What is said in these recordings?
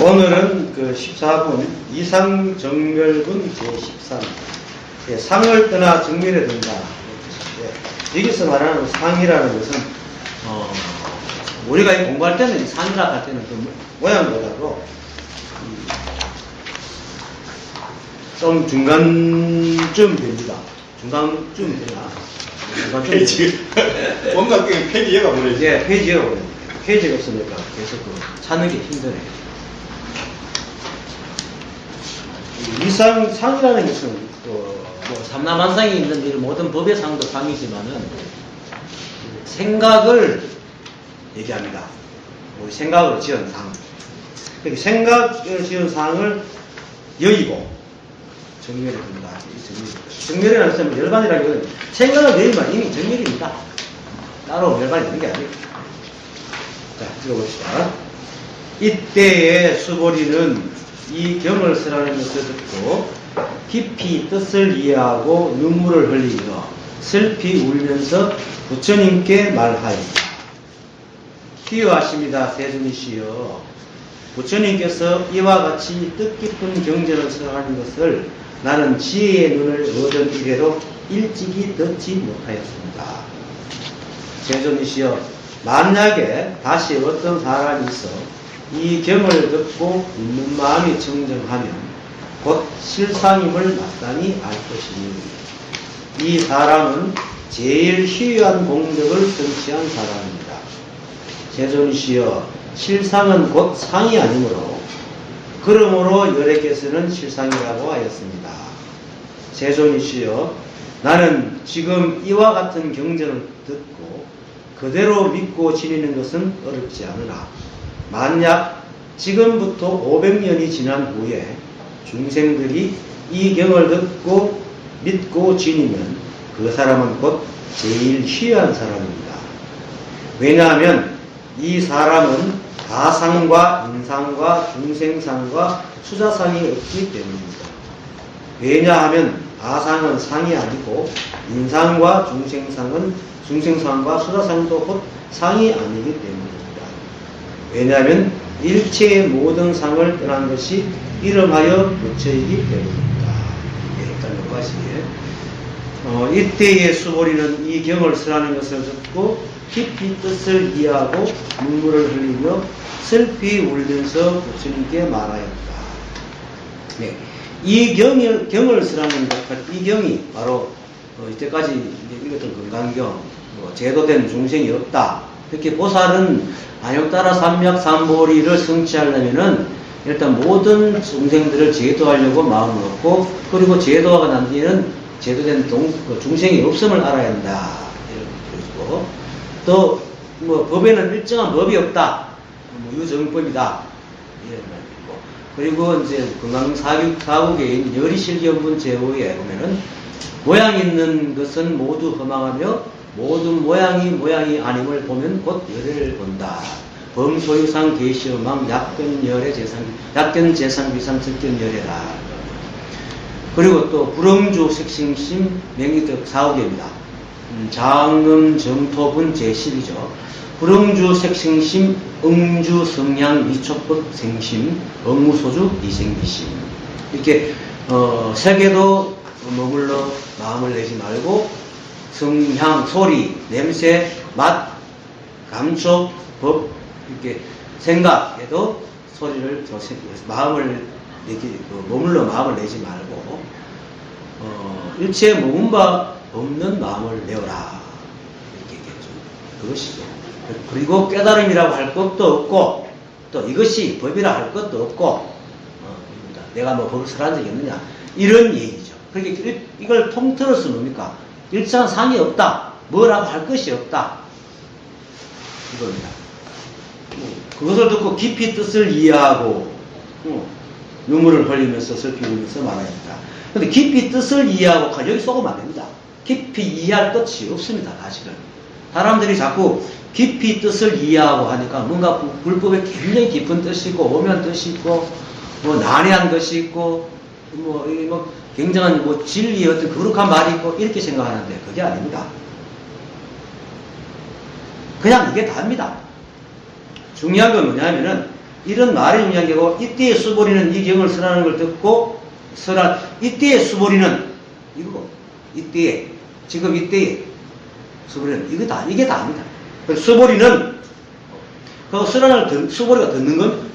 오늘은 그 14분 이상정멸분 제13 예, 상을 떠나 정멸에 든다. 예, 여기서 말하는 상이라는 것은 우리가 공부할 때는 이 상이라 할 때는 그 모양보다도 좀 중간쯤 됩니다. 중간쯤 되나? 페이지 뭔가 그 페이지가 보내지. 예, 페이지가 보내지. 페이지가 없으니까 계속 찾는 게 힘드네. 상이라는 것은 뭐 삼라만상이 있는 이 모든 법의 상도 상이지만은 생각을 얘기합니다. 우리 생각으로 지은 상. 그러니까 생각을 지은 상을 여의고 정멸에 든다. 정멸이라는 것은 열반이라기보다는 생각을 내리면 이미 정멸입니다. 따로 열반이 되는 게 아니에요. 자, 읽어봅시다. 이때의 수보리는 이 경을 쓰라는 것을 듣고 깊이 뜻을 이해하고 눈물을 흘리며 슬피 울면서 부처님께 말하였다. 기여하십니다. 세존이시여. 부처님께서 이와 같이 뜻깊은 경전을 설하는 것을 나는 지혜의 눈을 얻은 이래로 일찍이 듣지 못하였습니다. 세존이시여, 만약에 다시 어떤 사람이 있어 이 경을 듣고 있는 마음이 청정하면 곧 실상임을 마땅히 알 것이니 이 사람은 제일 희귀한 공덕을 성취한 사람입니다. 세존이시여, 실상은 곧 상이 아니므로 그러므로 열애께서는 실상이라고 하였습니다. 세존이시여, 나는 지금 이와 같은 경전을 듣고 그대로 믿고 지니는 것은 어렵지 않으나 만약 지금부터 500년이 지난 후에 중생들이 이 경을 듣고 믿고 지니면 그 사람은 곧 제일 희귀한 사람입니다. 왜냐하면 이 사람은 가상과 인상과 중생상과 수자상이 없기 때문입니다. 왜냐하면 가상은 상이 아니고 인상과 중생상과 수자상도 곧 상이 아니기 때문입니다. 왜냐하면 일체의 모든 상을 떠난 것이 이름하여 부처이기 때문입니다. 일단 여기까지. 이때의 수보리는 이 경을 설하는 것을 듣고 깊이 뜻을 이해하고 눈물을 흘리며 슬피 울면서 부처님께 말하였다. 네. 이 경을 설하는 것, 이 경이 바로 이때까지 읽었던 건강경, 제도된 중생이 없다. 이렇게 보살은 안욕따라 삼맥삼보리를 성취하려면은 일단 모든 중생들을 제도하려고 마음을 먹고, 그리고 제도가 난 뒤에는 제도된 중생이 없음을 알아야 한다. 이런 것이고, 또 법에는 일정한 법이 없다. 유정법이다. 이런 말이고, 그리고 이제 건강사국에 열이실견분 제후에 보면은 모양 있는 것은 모두 허망하며 모든 모양이 아님을 보면 곧 열을 본다. 범소유상 계시어망 약견 재상비상 적견열애라. 그리고 또 불응주 색심심 명의적 사후계입니다. 장음 정토분 제10이죠. 불응주 색심심 응주 성향 미촉법 생심 업무소주 이생기심. 이렇게 세 개도 머물러 마음을 내지 말고 성향, 소리, 냄새, 맛, 감촉, 법, 이렇게 생각에도 소리를 마음을 머물러 마음을 내지 말고 일체에 머문 바 없는 마음을 내어라. 이렇게 얘기했죠. 그것이죠. 그리고 깨달음이라고 할 것도 없고 또 이것이 법이라 할 것도 없고 내가 뭐 법을 설한 적이 있느냐 이런 얘기죠. 그러니까 이걸 통틀어서 뭡니까? 일정한 상이 없다. 뭐라고 할 것이 없다. 이겁니다. 그것을 듣고 깊이 뜻을 이해하고 눈물을 흘리면서 슬피 울면서 말합니다. 그런데 깊이 뜻을 이해하고 여기 쏘면 안 됩니다. 깊이 이해할 뜻이 없습니다. 사실은. 사람들이 자꾸 깊이 뜻을 이해하고 하니까 뭔가 불법에 굉장히 깊은 뜻이 있고 오묘한 뜻이 있고 난해한 것이 있고 굉장한 진리의 어떤 거룩한 말이 있고 이렇게 생각하는데 그게 아닙니다. 그냥 이게 다입니다. 중요한 건 뭐냐면은 이런 말이 중요한 게고, 이때의 수보리는 이 경을 설하는 걸 듣고, 이때의 수보리는 이거, 이때에, 지금 이때에 수보리는 이게 다입니다. 수보리는, 그 수보리가 듣는 건,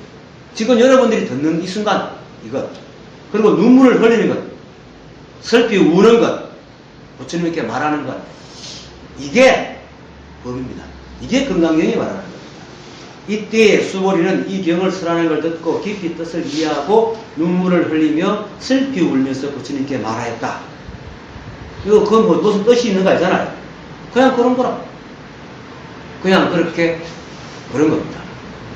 지금 여러분들이 듣는 이 순간, 이것. 그리고 눈물을 흘리는 것, 슬피 우는 것, 부처님께 말하는 것, 이게 법입니다. 이게 금강경이 말하는 겁니다. 이때의 수보리는 이 경을 설하는 걸 듣고 깊이 뜻을 이해하고 눈물을 흘리며 슬피 울면서 부처님께 말하였다. 이거 그건 뭐 무슨 뜻이 있는 거 아니잖아요. 그냥 그런 거라. 그냥 그렇게 그런 겁니다.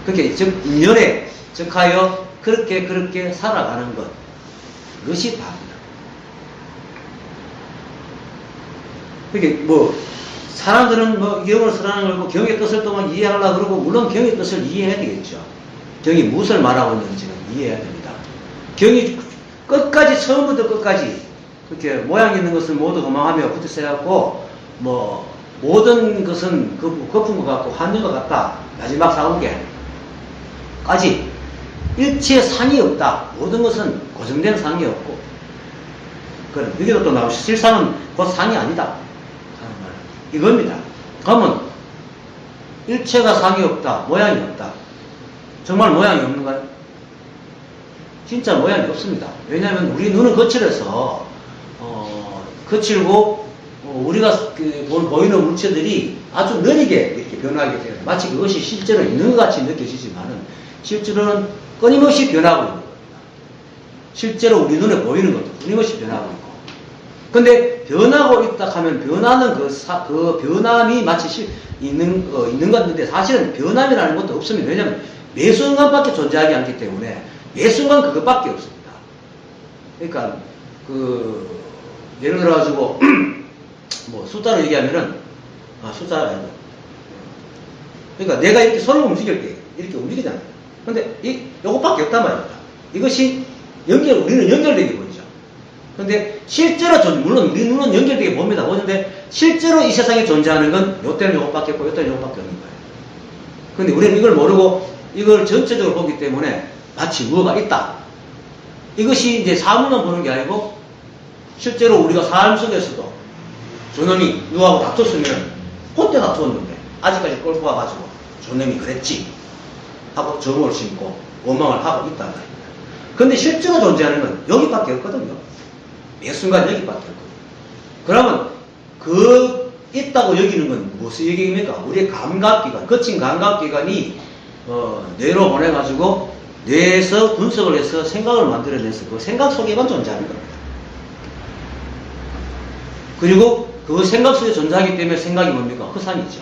그렇게 즉 인연에 즉하여 그렇게 살아가는 것, 그것이 다입니다. 그게 뭐 사람들은 뭐 경을 설하는 걸고 경의 뜻을 또한 이해하려고 그러고, 물론 경의 뜻을 이해해야 되겠죠. 경이 무엇을 말하고 있는지는 이해해야 됩니다. 경이 끝까지, 처음부터 끝까지 그렇게 모양 있는 것을 모두 도망하며 붙여서해갖고 뭐 모든 것은 거품 것 같고 환된 것 같다, 마지막 사원계까지 일체 상이 없다, 모든 것은 고정된 상이 없고, 그럼 여기도 또 나오시, 실상은 곧 상이 아니다, 이겁니다. 그러면 일체가 상이 없다, 모양이 없다. 정말 모양이 없는가요? 진짜 모양이 없습니다. 왜냐하면 우리 눈은 거칠어서 거칠고 우리가 보이는 물체들이 아주 느리게 이렇게 변하게 돼요. 마치 그것이 실제로 있는 것 같이 느껴지지만은 실제로는 끊임없이 변하고 있는 겁니다. 실제로 우리 눈에 보이는 것도 끊임없이 변하고 있고. 근데 변하고 있다 하면 변하는 그 변함이 마치 있는 것 같은데 사실은 변함이라는 것도 없습니다. 왜냐하면 매 순간밖에 존재하지 않기 때문에 매 순간 그것밖에 없습니다. 그러니까 예를 들어가지고 뭐 숫자로 얘기하면은 숫자가 아니고, 그러니까 내가 이렇게 손을 움직일 때 이렇게 움직이잖아요. 근데 요것밖에 없단 말입니다. 이것이 우리는 연결되게 보이죠. 근데 실제로 물론 우리 눈은 연결되게 봅니다. 보는데 실제로 이 세상에 존재하는 건 요때는 요것밖에 없고 요때는 요것밖에 없는 거예요. 근데 우리는 이걸 모르고 이걸 전체적으로 보기 때문에 마치 무엇가 있다, 이것이 이제 사물만 보는 게 아니고 실제로 우리가 삶 속에서도 저놈이 누구하고 다퉜으면 그때 다투었는데 아직까지 끌고 와가지고 저놈이 그랬지 하고 정을 심고 원망을 하고 있단 말입니다. 근데 실제로 존재하는 건 여기밖에 없거든요. 매 순간 여기밖에 없거든요. 그러면 있다고 여기는 건 무슨 얘기입니까? 우리의 감각기관, 거친 감각기관이 뇌로 보내가지고 뇌에서 분석을 해서 생각을 만들어내서 그 생각 속에만 존재하는 겁니다. 그리고 그 생각 속에 존재하기 때문에 생각이 뭡니까? 허상이죠.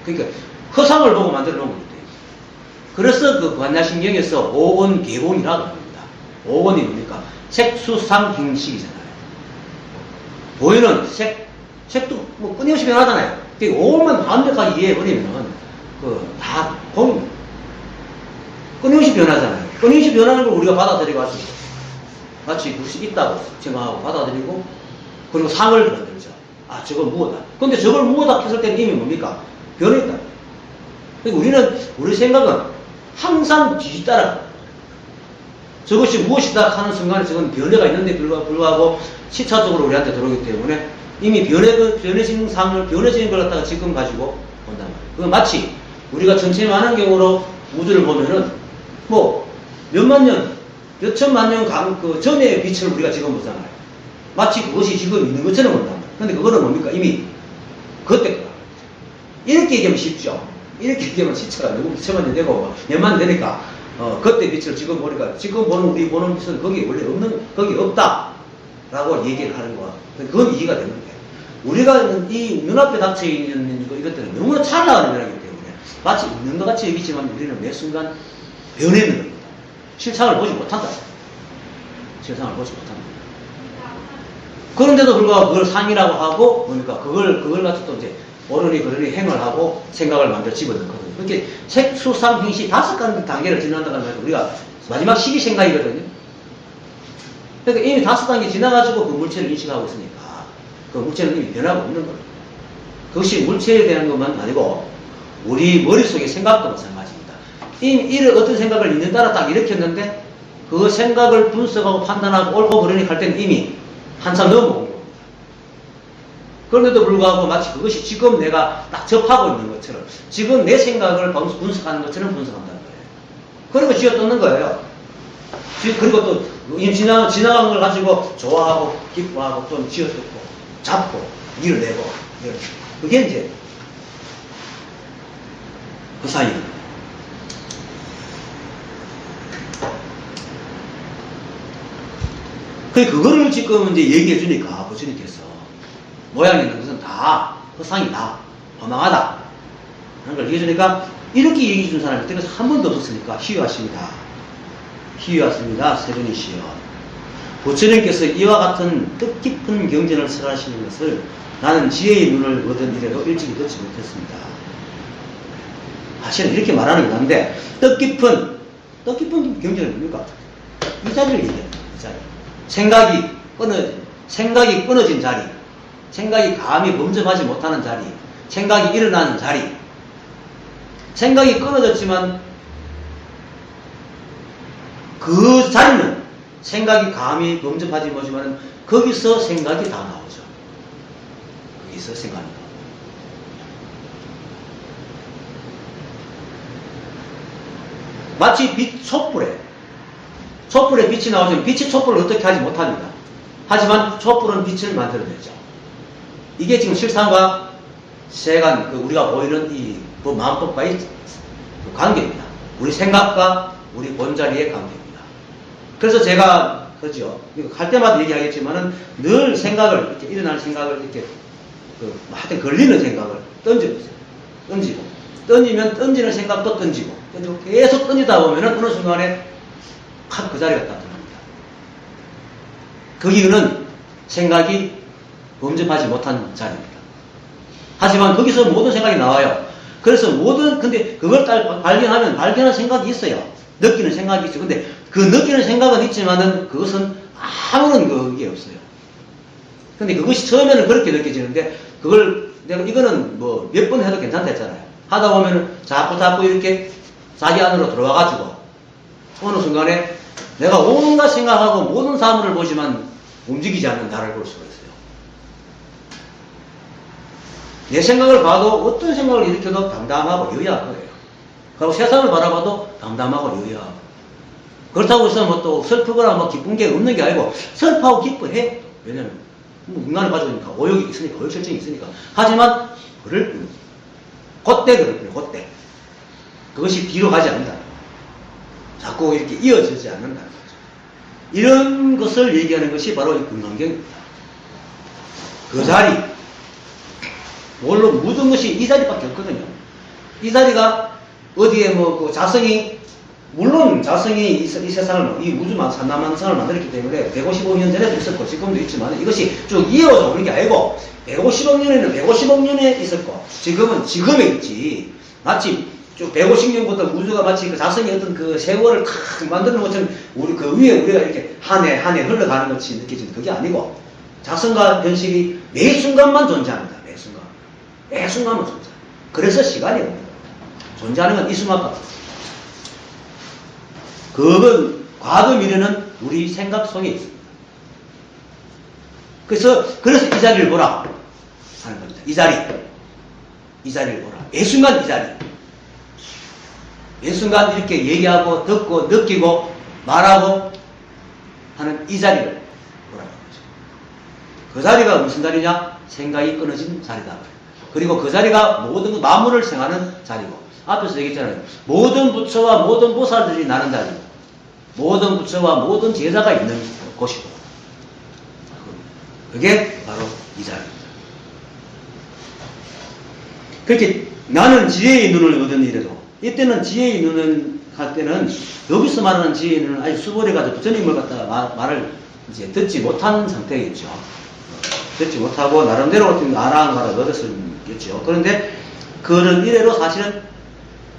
그러니까 허상을 보고 만들어 놓은 겁니다. 그래서 그 관야신경에서 오온계본이라고 합니다. 오온이 뭡니까? 색수상행식이잖아요. 보이는 색도 뭐 끊임없이 변하잖아요. 그러니까 오온만 완벽하게 이해해버리면 다 보입니다. 끊임없이 변하잖아요. 끊임없이 변하는 걸 우리가 받아들여가지고 마치 그것이 있다고 생각하고 받아들이고, 그리고 상을 만들죠. 저건 무엇이다. 근데 저걸 무엇이다 했을 때는 이미 뭡니까? 변했다. 그러니까 우리 생각은 항상 뒤따라 저것이 무엇이다 하는 순간에 저건 변해가 있는데 불구하고 시차적으로 우리한테 들어오기 때문에 이미 변해진 상을, 변해진 걸 갖다가 지금 가지고 본단 말이에요. 그건 마치 우리가 전체 만원경으로 우주를 보면은 뭐 몇만 년, 몇천만 년 전의 빛을 우리가 지금 보잖아요. 마치 그것이 지금 있는 것처럼 본단 말이에요. 근데 그거는 뭡니까? 이미 그때 거다. 이렇게 얘기하면 쉽죠. 이렇게 얘기하면 시차가 너무 몇천만 년 되고 몇만 년 되니까 그때 빛을 지금 보니까 지금 우리 보는 빛은 거기 원래 거기 없다 라고 얘기를 하는 거야. 그건 이해가 되는 거예요. 우리가 이 눈앞에 닥쳐있는 이것들은 너무나 찰나가는 변화이기 때문에 마치 있는 것 같이 여기지만 우리는 매 순간 변해있는 겁니다. 실상을 보지 못한다. 실상을 보지 못한다. 그런데도 불구하고 그걸 상이라고 하고, 뭡니까? 그걸 가지고 또 이제 어른이 그러니 행을 하고 생각을 만들어 집어넣거든요. 그렇게 색수상 행시 5가지 단계를 지난다는 말은 우리가 마지막 시기 생각이거든요. 그러니까 이미 5단계 지나가지고 그 물체를 인식하고 있으니까 그 물체는 이미 변하고 없는 겁니다. 그것이 물체에 대한 것만 아니고 우리 머릿속의 생각도 마찬가지입니다. 이런 어떤 생각을 있는 따라 딱 일으켰는데 그 생각을 분석하고 판단하고 옳고 그르니 할 때는 이미 한참 넘어온 겁니다. 그런데도 불구하고 마치 그것이 지금 내가 딱 접하고 있는 것처럼 지금 내 생각을 분석하는 것처럼 분석한다는 거예요. 그리고 쥐어뜯는 거예요. 그리고 또 지나간 걸 가지고 좋아하고 기뻐하고 또 쥐어뜯고 잡고 밀어내고 그게 이제 그 사이. 그거를 지금 이제 얘기해 주니까 부처님께서 모양이 있는 것은 다 허상이다, 허망하다 하는 걸 얘기해 주니까 이렇게 얘기해 준 사람이 그때가 한 번도 없었으니까 희유하십니다. 희유하십니다. 세존이시여. 부처님께서 이와 같은 뜻깊은 경전을 설하시는 것을 나는 지혜의 눈을 얻은 이래로 일찍이 듣지 못했습니다. 사실은 이렇게 말하는 게 난데 뜻깊은 경전은 뭡니까? 이 자리를 얘기합니다. 이 자리. 생각이 끊어진 자리, 생각이 감히 범접하지 못하는 자리, 생각이 일어나는 자리. 생각이 끊어졌지만 그 자리는 생각이 감히 범접하지 못하지만 거기서 생각이 다 나오죠. 거기서 생각이 나오죠. 마치 촛불에 빛이 나오지만 빛이 촛불을 어떻게 하지 못합니다. 하지만 촛불은 빛을 만들어내죠. 이게 지금 실상과 세간, 우리가 보이는 이 마음법과의 관계입니다. 우리 생각과 우리 본자리의 관계입니다. 그래서 제가, 그죠? 이거 할 때마다 얘기하겠지만은 늘 생각을, 이렇게 일어나는 생각을 이렇게, 하여튼 걸리는 생각을 던져보세요. 던지면 던지는 생각도 던지고 계속 던지다 보면은 어느 순간에 그 자리가 나타납니다. 그 이유는 생각이 범접하지 못한 자리입니다. 하지만 거기서 모든 생각이 나와요. 그래서 근데 그걸 발견한 생각이 있어요. 느끼는 생각이 있어요. 근데 그 느끼는 생각은 있지만은 그것은 아무런 그게 없어요. 근데 그것이 처음에는 그렇게 느껴지는데 이거는 뭐 몇 번 해도 괜찮다 했잖아요. 하다 보면은 자꾸 이렇게 자기 안으로 들어와가지고 어느 순간에 내가 온갖 생각하고 모든 사물을 보지만 움직이지 않는 나를 볼 수가 있어요. 내 생각을 봐도 어떤 생각을 일으켜도 담담하고 여유한 거예요. 그리고 세상을 바라봐도 담담하고 여유하고. 그렇다고 해서 뭐 또 슬프거나 뭐 기쁜 게 없는 게 아니고 슬퍼하고 기뻐해. 왜냐면 인간을 가지고 오욕이 있으니까, 오욕실증이 있으니까. 하지만 그럴 뿐. 그때 그럴 뿐, 그때. 그것이 뒤로 가지 않는다. 자꾸 이렇게 이어지지 않는다는 거죠. 이런 것을 얘기하는 것이 바로 이 금강경입니다. 그 자리, 물론 모든 것이 이 자리밖에 없거든요. 이 자리가 어디에 물론 자성이 이 세상을, 이 우주만 산나만상을 만들었기 때문에 155년 전에도 있었고 지금도 있지만 이것이 쭉 이어져 오는 게 아니고 150억 년에는 150억 년에 있었고 지금에 있지. 마치 쭉 150년부터 우주가 마치 그 자성이 어떤 그 세월을 탁 만드는 것처럼 그 위에 우리가 이렇게 한 해 흘러가는 것이 느껴지는 그게 아니고 자성과 현실이 매 순간만 존재합니다. 매 순간만 존재. 그래서 시간이 옵니다. 존재하는 건 이 순간밖에 없어요. 그건 과거 미래는 우리 생각 속에 있습니다. 그래서 이 자리를 보라 하는 겁니다. 이 자리를 보라. 매 순간 이 자리. 매 순간 이렇게 얘기하고 듣고 느끼고 말하고 하는 이 자리를 보라는 거죠. 그 자리가 무슨 자리냐? 생각이 끊어진 자리다. 그리고 그 자리가 모든 만물을 생하는 자리고, 앞에서 얘기했잖아요. 모든 부처와 모든 보살들이 나는 자리고, 모든 부처와 모든 제자가 있는 곳이고, 그게 바로 이 자리입니다. 그렇게 나는 지혜의 눈을 얻은 이래도, 이때는 지혜의 눈을 할 때는 여기서 말하는 지혜의 눈은 아주 수월해가지고 부처님을 갖다가 말을 이제 듣지 못한 상태겠죠. 듣지 못하고 나름대로 아라한 말을 얻었겠죠. 그런데 그런 이래로 사실은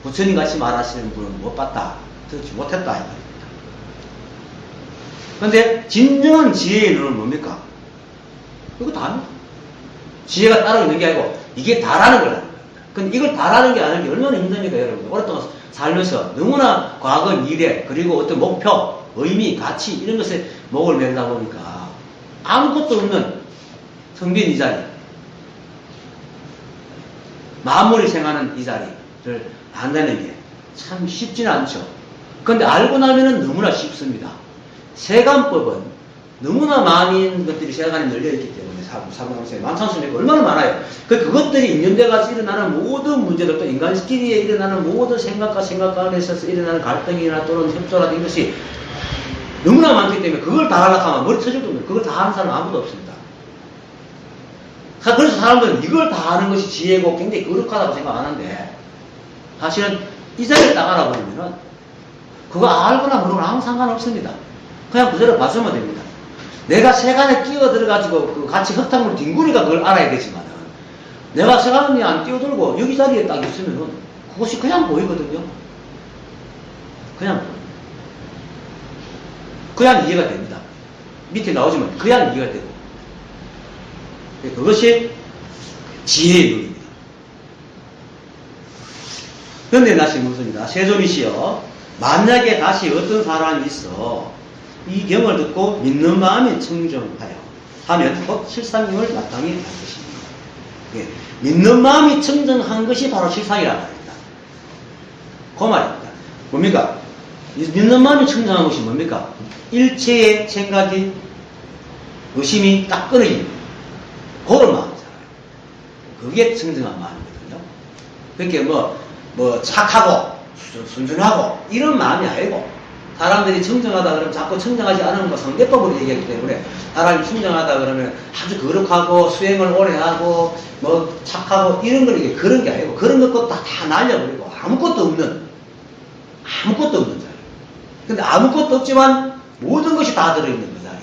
부처님 같이 말하시는 분은 못 봤다, 듣지 못했다. 그런데 진정한 지혜의 눈은 뭡니까? 이거 다입니다. 지혜가 따로 있는 게 아니고 이게 다라는 거야. 근데 이걸 다라는 게 아니는 게 얼마나 힘듭니까, 여러분? 오랫동안 살면서 너무나 과거, 미래, 그리고 어떤 목표, 의미, 가치 이런 것에 목을 매다 보니까 아무것도 없는 텅 빈 이 자리, 만물이 생하는 이 자리를 안다는 게 참 쉽지는 않죠. 그런데 알고 나면은 너무나 쉽습니다. 세간법은 너무나 많은 것들이 세간에 널려있기 때문에 사고방식에 만천수니까 얼마나 많아요. 그것들이 인연돼가지고 일어나는 모든 문제들, 또 인간끼리에 일어나는 모든 생각과 생각 안에서 일어나는 갈등이나 또는 협조라든 이것이 너무나 많기 때문에 그걸 다 하려고 하면 머리 터질 겁니다. 그걸 다 하는 사람은 아무도 없습니다. 그래서 사람들은 이걸 다 하는 것이 지혜고 굉장히 거룩하다고 생각 안 하는데, 사실은 이 자리를 딱 알아보면은 그거 알거나 모르거나 아무 상관없습니다. 그냥 그대로 봐주면 됩니다. 내가 세간에 끼어들어가지고 그 같이 흙탕물 뒹구니까 그걸 알아야 되지만은, 내가 세간에 안 끼어들고 여기 자리에 딱 있으면은 그것이 그냥 보이거든요. 그냥 이해가 됩니다. 밑에 나오지만 그냥 이해가 되고. 그것이 지혜의 눈입니다. 그런데 다시 묻습니다. 세존이시여, 만약에 다시 어떤 사람이 있어 이 경을 듣고 믿는 마음이 청정하여 하면 곧 실상임을 마땅히 할 것입니다. 예, 믿는 마음이 청정한 것이 바로 실상이라는 말입니다. 그 말입니다. 뭡니까? 믿는 마음이 청정한 것이 뭡니까? 일체의 생각이, 의심이 딱 끊어집니다. 그런 마음이잖아요. 그게 청정한 마음이거든요. 그렇게 뭐 착하고 순전하고 이런 마음이 아니고, 사람들이 청정하다 그러면 자꾸 청정하지 않은 거 상대법으로 얘기하기 때문에, 사람이 청정하다 그러면 아주 거룩하고 수행을 오래 하고 뭐 착하고 이런 건 이게 그런 게 아니고, 그런 것도 다 날려버리고 아무것도 없는 자리. 근데 아무것도 없지만 모든 것이 다 들어있는 그 자리.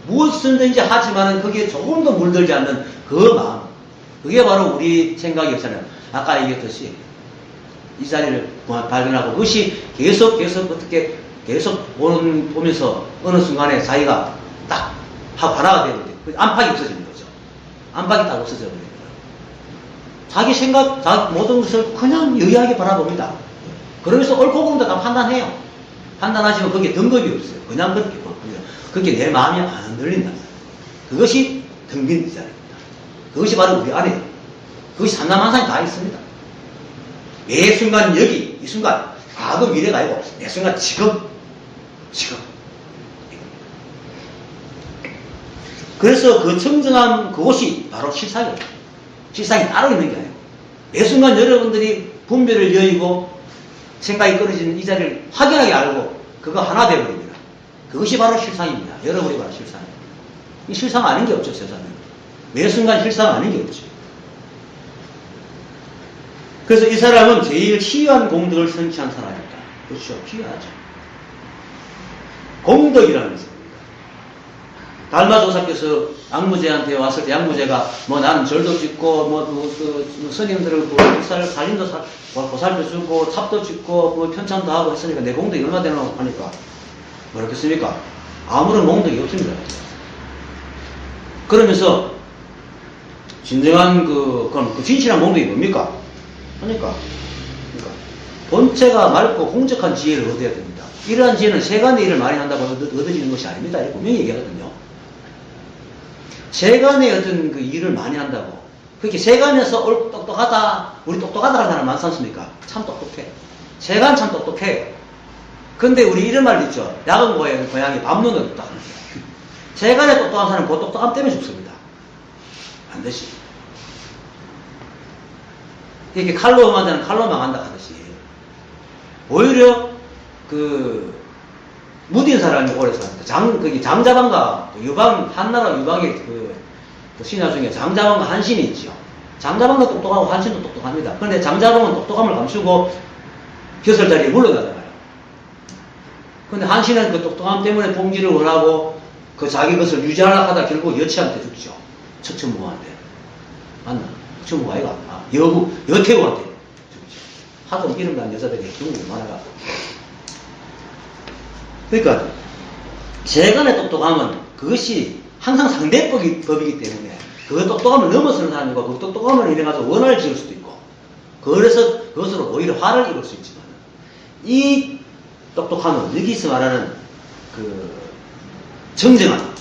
무엇이든지 하지만은 거기에 조금도 물들지 않는 그 마음. 그게 바로 우리 생각이었잖아요. 아까 얘기했듯이 이 자리를 발견하고, 그것이 계속 어떻게 계속 보면서 어느 순간에 자기가 딱 하고 하나가 되는데, 안팎이 없어지는 거죠. 안팎이 딱 없어져 버리는 거예요. 자기 생각, 자기 모든 것을 그냥 유의하게 바라봅니다. 그러면서 옳고 그름도 다 판단해요. 판단하시면 거기에 등급이 없어요. 그냥 그렇게 봅니다. 그게 내 마음이 안 흔들린다. 그것이 텅 빈 이 자리입니다. 그것이 바로 우리 안에, 그것이 삼남한상이 다 있습니다. 매 순간 여기, 이 순간, 과거 미래가 아니고 매 순간 지금. 그래서 그 청정한 그것이 바로 실상이에요. 실상이 따로 있는 게 아니고, 매 순간 여러분들이 분별을 여의고 생각이 끊어지는 이 자리를 확연하게 알고 그거 하나 되어버립니다. 그것이 바로 실상입니다. 여러분이 바로 실상이에요. 이 실상 아닌 게 없죠, 세상에. 매 순간 실상 아닌 게 없죠. 그래서 이 사람은 제일 희귀한 공덕을 성취한 사람입니다. 그렇죠. 희귀하죠. 공덕이라는 것입니다. 달마조사께서 양무제한테 왔을 때, 양무제가 뭐 나는 절도 짓고 스님들을 살림도 보살펴주고 탑도 짓고 뭐 편찬도 하고 했으니까 내 공덕이 얼마 되나 하니까 뭐랬겠습니까? 아무런 공덕이 없습니다. 그러면서 진정한 그럼 그 진실한 공덕이 뭡니까? 그러니까 본체가 맑고 공적한 지혜를 얻어야 됩니다. 이러한 지혜는 세간의 일을 많이 한다고 얻어지는 것이 아닙니다. 이렇게 분명히 얘기하거든요. 세간의 어떤 그 일을 많이 한다고. 그렇게 세간에서 똑똑하다, 우리 똑똑하다는 사람 많지 않습니까? 참 똑똑해. 세간 참 똑똑해요. 근데 우리 이런 말도 있죠. 야간 고양이 밤눈은 똑똑한 거예요. 세간에 똑똑한 사람은 그 똑똑함 때문에 죽습니다. 반드시. 이렇게 칼로 응한 자는 칼로 망한다 하듯이, 오히려 무딘 사람이 오래 살았다. 거기 장자방가, 유방, 한나라 유방의 그 신하 중에 장자방과 한신이 있죠. 장자방도 똑똑하고 한신도 똑똑합니다. 그런데 장자방은 똑똑함을 감추고 벼슬자리에 물러나잖아요. 그런데 한신은 그 똑똑함 때문에 봉지를 원하고 그 자기 것을 유지하려고 하다 결국 여치한테 죽죠. 척천무한테. 맞나? 척천무가 아이가? 여태우한테 죽죠. 하도 이름 난 여자들이 중국에 많아가지고. 그러니까 세간의 똑똑함은 그것이 항상 상대법이기 때문에 그 똑똑함을 넘어서는 사람이고, 그 똑똑함을 인해가지고 원한을 지을 수도 있고, 그래서 그것으로 오히려 화를 입을 수 있지만, 이 똑똑한 놈, 여기서 말하는 그 정정한,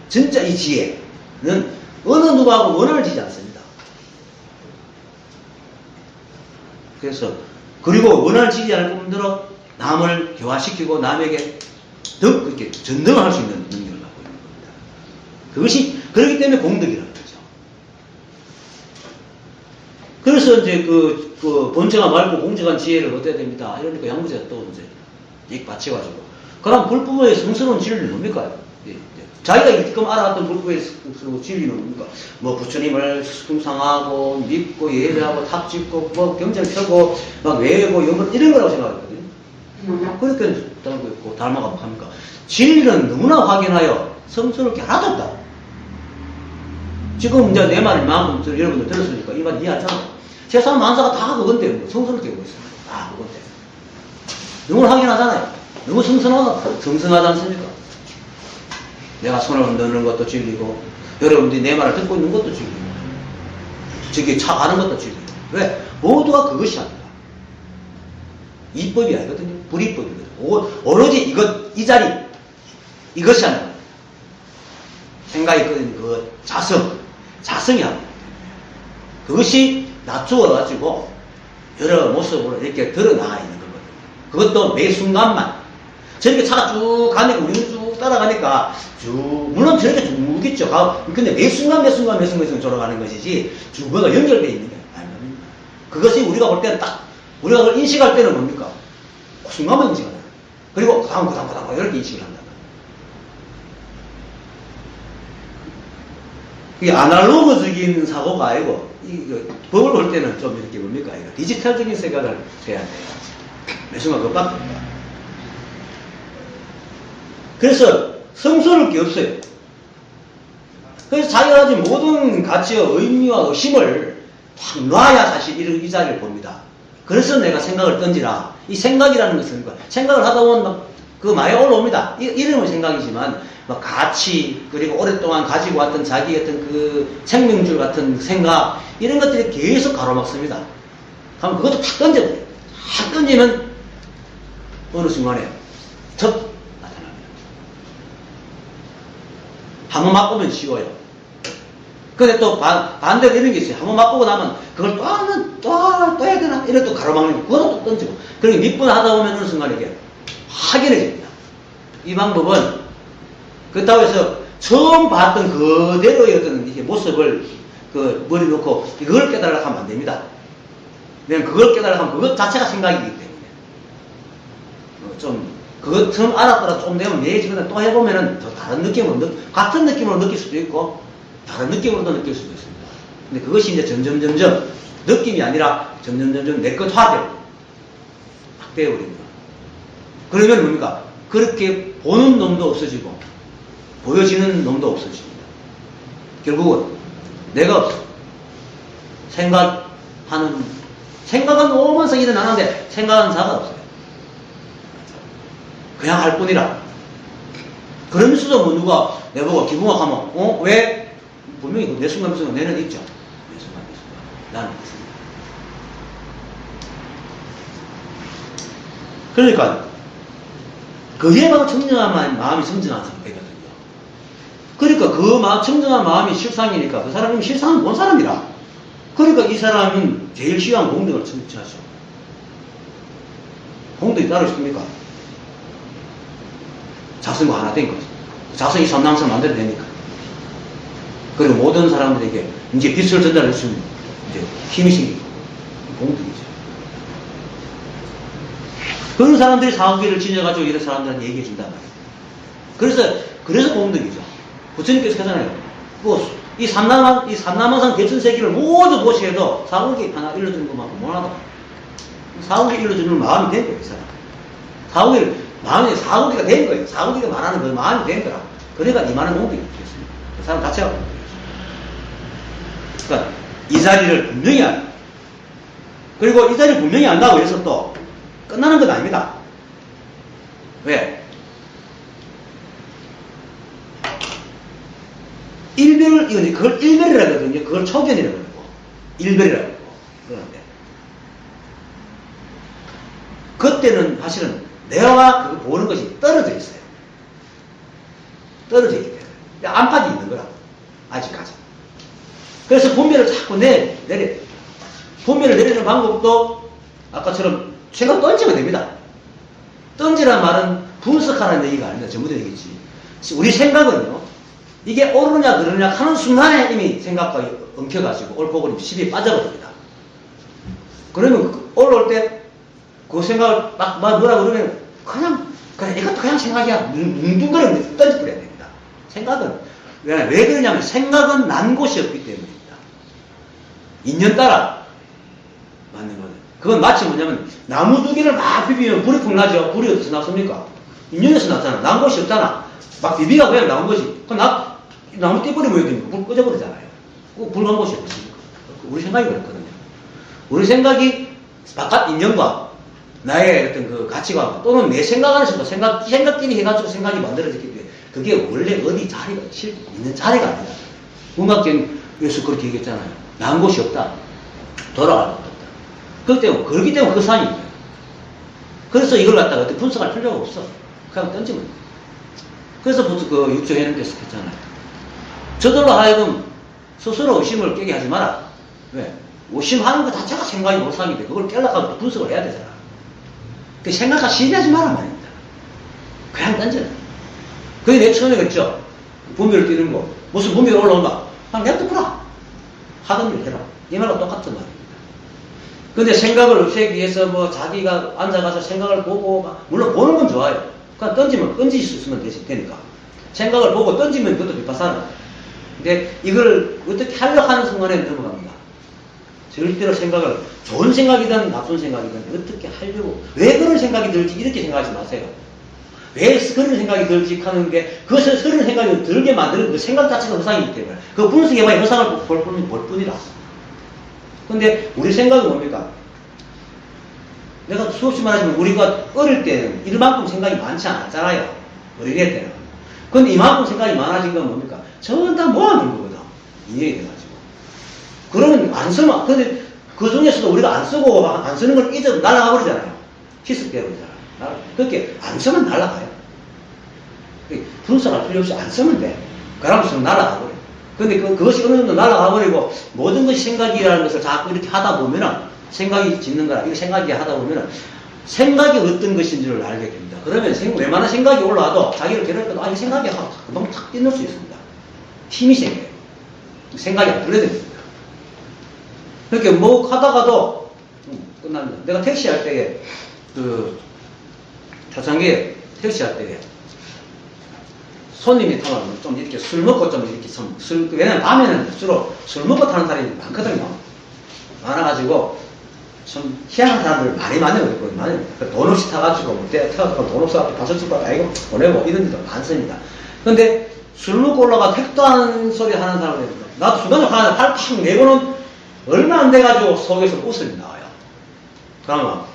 진짜 이 지혜는 어느 누구하고 원한을 지지 않습니다. 그래서, 그리고 원한을 지지 않을 뿐더러 남을 교화시키고 남에게 더 그렇게 전등을 할 수 있는 능력을 갖고 있는 겁니다. 그것이, 그렇기 때문에 공덕이라는 거죠. 그래서 이제 본청한 맑고 공정한 지혜를 얻어야 됩니다. 이러니까 양부제가 또 이제 익 받쳐가지고. 그럼 불법의 성스러운 진리는 뭡니까? 자기가 지금 알아왔던 불법의 진리는 뭡니까? 뭐 부처님을 숭상하고 믿고 예배하고 탑 짓고 뭐 경전 펴고 막 외우고 연구 이런 거라고 생각했거든요. 그렇게 따르고 있고 달마가 합니까? 진리는 너무나 확인하여 성스럽게 하나도 없다. 지금 이제 내 말을 마음껏 여러분들 들었으니까 이 말 이해하잖아. 세상 만사가 다 그건데 뭐 성스럽게 하고 있어요. 다 그건데. 너무 확인하잖아요. 너무 성성하지 않습니까? 내가 손을 넣는 것도 진리고, 여러분들이 내 말을 듣고 있는 것도 진리고, 저기 차 가는 것도 진리고. 왜? 모두가 그것이 아니다. 이법이 아니거든요. 불이법이거든요. 오로지 이 자리, 이것이 아니라. 생각이 끄는 그 자성이 아니다. 그것이 낮추어가지고, 여러 모습으로 이렇게 드러나가 있는 거거든요. 그것도 매 순간만. 저렇게 차가 쭉 가니까, 우리는 쭉 따라가니까, 물론 저렇게 쭉 있죠. 근데 매 순간 돌아가는 것이지, 쭉 뭐가 연결되어 있는 게 아닙니다. 그것이 우리가 볼 때는 우리가 그걸 인식할 때는 뭡니까? 순간만 인식하는 거예요. 그리고 그 다음, 이렇게 인식을 한다. 이게 아날로그적인 사고가 아니고, 법을 볼 때는 좀 이렇게 뭡니까? 디지털적인 생각을 해야 돼요. 매 순간 그거 바뀝니다. 그래서 성스러울 게 없어요. 그래서 자기가 가진 모든 가치와 의미와 의심을 확 놔야 사실 이 자리를 봅니다. 그래서 내가 생각을 던지라. 이 생각이라는 것은 생각을 하다 보면 그 많이 올라옵니다. 이름은 생각이지만 가치, 그리고 오랫동안 가지고 왔던 자기 같은 그 생명줄 같은 생각, 이런 것들이 계속 가로막습니다. 그럼 그것도 탁 던져버려요. 탁 던지면 어느 순간에 적 나타납니다. 한번 맛보면 쉬워요. 근데 또 반대로 이런 게 있어요. 한번 맛보고 나면 그걸 또 해야 되나? 이래 또 가로막는 거. 그것도 또 던지고. 그리고 몇 번 하다 보면 어느 순간에 이게 확연해집니다. 이 방법은 그렇다고 해서 처음 봤던 그대로의 어떤 이게 모습을 그 머리 놓고 그걸 깨달으려고 하면 안 됩니다. 왜냐면 그걸 깨달으려고 하면 그것 자체가 생각이기 때문에. 그거 처음 알았더라 좀 되면 매해지거나 또 해보면은 더 다른 느낌으로, 같은 느낌으로 느낄 수도 있고, 다른 느낌으로도 느낄 수도 있습니다. 근데 그것이 이제 점점 느낌이 아니라 점점 내 것화되고 막 되어버립니다. 그러면 뭡니까? 그렇게 보는 놈도 없어지고 보여지는 놈도 없어집니다. 결국은 내가 없어. 생각은 오면서 일어나는데 생각하는 자가 없어요. 그냥 할 뿐이라. 그러면서도 뭐 누가 내보고 기분학하면 왜? 분명히 내 순간 내는 있죠. 내 순간 나는 있습니다. 그러니까 그게 바로 청정한 마음이 청정한 상태거든요. 그러니까 그 청정한 마음이 실상이니까 그 사람이 실상은 본 사람이라. 그러니까 이 사람은 제일 쉬운 공덕을 청취하죠. 공덕이 따로 있습니까? 자성과 하나 된 거죠. 자성이 선남성을 만들어내니까. 그리고 모든 사람들에게 이제 빛을 전달할 수 있는 이제 힘이 생기고 공덕이죠. 그런 사람들이 사후기를 지녀가지고 이런 사람들한테 얘기해 준단 말이에요. 그래서 공덕이죠. 부처님께서 하잖아요. 이 삼남한상 대천세기를 모두 보시해도 사후기 하나 일러주는 것만큼 못하다. 사후기 일러주는 마음이 된 거예요, 이 사람. 사후기가 된 거예요. 사후기가 말하는 그 마음이 된 거라. 그러니까 이만한 공덕이 됐습니다. 그 사람 자체가 공덕이에요. 그러니까 이 자리를 분명히 알아요. 그리고 이 자리를 분명히 안다고 해서 또 끝나는 건 아닙니다. 왜? 그걸 일별이라고 하거든요. 그걸 초견이라고 하고, 일별이라고 하고, 그런데. 그때는 사실은 내가 그거 보는 것이 떨어져 있어요. 떨어져 있기 때문에. 안팎이 있는 거라고. 아직까지. 그래서 분별을 자꾸 내려. 분별을 내리는 방법도 아까처럼 생각 던지면 됩니다. 던지란 말은 분석하라는 얘기가 아닙니다. 전부 다 얘기지. 우리 생각은요, 이게 옳으냐 그러냐 하는 순간에 이미 생각과 엉켜가지고 옳고 그름 시비에 빠져버립니다. 그러면 올라올 때 그 생각을 막 뭐라 그러면 그래 이것도 그냥 생각이야. 뭉뚱그려 던져버려야 됩니다. 생각은 왜 그러냐면 생각은 난 곳이 없기 때문입니다. 인연 따라 맞는 거는. 그건 마치 뭐냐면 나무 두 개를 막 비비면 불이 푹 나죠. 불이 어디서 났습니까? 인연에서 났잖아. 난 곳이 없잖아. 막 비비가 그냥 나온 것이. 나무 떼버리면 불 꺼져버리잖아요. 불 간 곳이 없습니까? 우리 생각이 그렇거든요. 우리 생각이 바깥 인연과 나의 어떤 그 가치관 또는 내 생각 안에서도 생각끼리 해가지고 생각이 만들어졌기 때문에 그게 원래 어디 자리가 있는 자리가 아니라 문학적에서 그렇게 얘기했잖아요. 난 곳이 없다. 돌아갈 것도 없다. 그렇기 때문에 그 산이 있어요. 그래서 이걸 갖다가 어떻게 분석할 필요가 없어. 그냥 던지면 돼. 그래서 보통 그 육조회원께서 했잖아요. 저절로 하여금 스스로 의심을 깨게 하지 마라. 왜? 의심하는 것 자체가 생각이 못상인데 그걸 깨려고 분석을 해야 되잖아. 그 생각과 시비하지 마란 말입니다. 그냥 던져라. 그게 내 처음에 그랬죠. 분별을 띄는 거. 무슨 분별이 올라온다. 그냥 냅둬라. 하던 일 해라. 이 말과 똑같은 말입니다. 근데 생각을 없애기 위해서 뭐 자기가 앉아가서 생각을 보고, 물론 보는 건 좋아요. 그냥 던지면 던질 수 있으면 되니까. 생각을 보고 던지면 그것도 비파사나. 근데 이걸 어떻게 하려고 하는 순간에 넘어갑니다. 절대로 생각을, 좋은 생각이든 나쁜 생각이든 어떻게 하려고, 왜 그런 생각이 들지 이렇게 생각하지 마세요. 왜 그런 생각이 들지 하는 게, 그것을 그런 생각이 들게 만드는 그 생각 자체가 허상이기 때문에, 그 분석해봐야 허상을 볼 뿐이라. 근데 우리 생각은 뭡니까? 내가 수없이 말하지만 우리가 어릴 때는 이만큼 생각이 많지 않았잖아요. 어린애 때는. 근데 이만큼 생각이 많아진 건 뭡니까? 저건 다 모아놓은 거거든. 인연이 돼가지고. 그러면 안 쓰면, 근데 그 중에서도 우리가 안 쓰고 안 쓰는 걸 잊어 날아가 버리잖아요. 희석되어버리잖아요. 그렇게 안 쓰면 날아가요. 분석할 필요 없이 안 쓰면 돼. 그러면서 날아가 버려. 근데 그것이 어느 정도 날아가 버리고 모든 것이 생각이라는 것을 자꾸 이렇게 하다 보면은 생각이 짓는 거라, 이거 생각이 하다 보면은 생각이 어떤 것인지를 알게 됩니다. 그러면 웬만한 생각이 올라와도 자기를 괴롭혀도 이 생각이 금방 탁 뛰는 수 있습니다. 힘이 생겨요. 생각이 안 들려듭니다. 그렇게 뭐 하다가도 끝납니다. 내가 택시 할 때에 초창기에 택시 할 때에 손님이 타면 좀 이렇게 술 먹고 좀 이렇게 왜냐면 밤에는 주로 술 먹고 타는 사람이 많거든요. 많아가지고 좀 희한한 사람들 많이 만나거든요. 돈 없이 타가지고 뭐 태워서 돈 없어가지고 가서 받아 아이고 보내고 이런 일도 많습니다. 근데 술 먹고 올라가 택도 하는 소리 하는 사람들 나도 순간적으로 하나 팔팍 내고는 얼마 안 돼가지고 속에서 웃음이 나와요.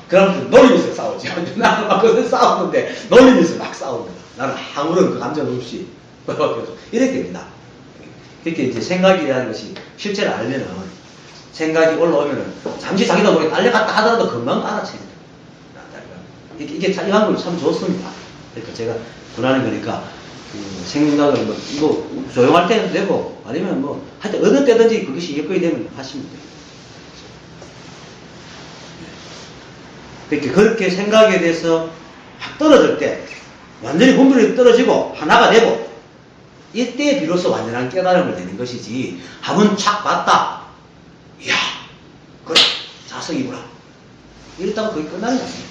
그러면 놀리면서 싸우죠. 나는 막 그래서 싸우는데 놀리면서 막 싸웁니다. 나는 아무런 그 감정 없이 이렇게 됩니다. 이렇게 이제 생각이라는 것이 실제로 알면은 생각이 올라오면은 잠시 자기도 모르게 달려갔다 하더라도 금방 알아챕니다. 이게 이 방법이 참 좋습니다. 그러니까 제가 권하는 거니까 생각을 뭐 이거 조용할 때는 되고 아니면 뭐 하여튼 어느 때든지 그것이 여건이 되면 하시면 돼요. 그렇게 생각에 대해서 확 떨어질 때 완전히 분별이 떨어지고 하나가 되고 이때 비로소 완전한 깨달음을 내는 것이지 한번 착 봤다. 이야 그래 자성이구나. 이랬다고 그게 끝나는 게 아니에요.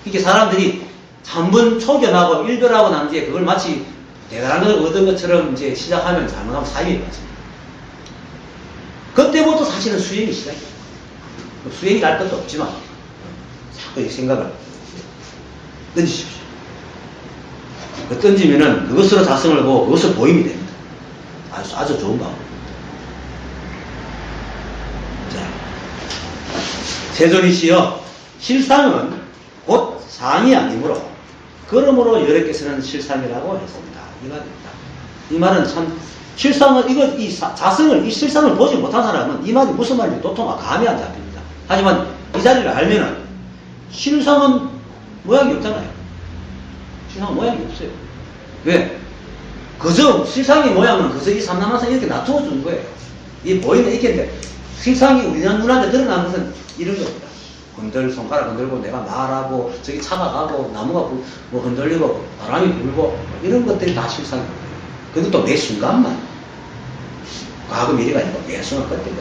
이게 사람들이 한번 초견하고 일별하고 난 뒤에 그걸 마치 대단한 걸 얻은 것처럼 이제 시작하면 잘못하면 사임이 맞습니다. 그때부터 사실은 수행이 시작이에요. 수행이 날 것도 없지만 자꾸 이 생각을 던지십시오. 그 던지면은 그것으로 자성을 보고 그것을 보임이 됩니다. 아주 좋은 방법. 자, 세존이시여 실상은 곧 상이 아니므로 그러므로 여러 개서는 실상이라고 했습니다. 이 말입니다. 이 말은 참 실상은 이 실상을 보지 못한 사람은 이 말이 무슨 말인지 도통 감이 안 잡힙니다. 하지만 이 자리를 알면은 실상은 모양이 없잖아요. 실상은 모양이 없어요. 왜? 그저 실상의 모양은 그저 이 삼라만상 이렇게 놔두어 주는 거예요. 이 보이는 이게인데 실상이 우리 눈한테 드러나는 것은 이런 겁니다. 손가락 흔들고 내가 말하고 저기 차가 가고 나무가 뭐 흔들리고 바람이 불고 이런 것들이 다 실상이에요. 그것도 매 순간만. 과거 미래가 아니고 매 순간 그때가.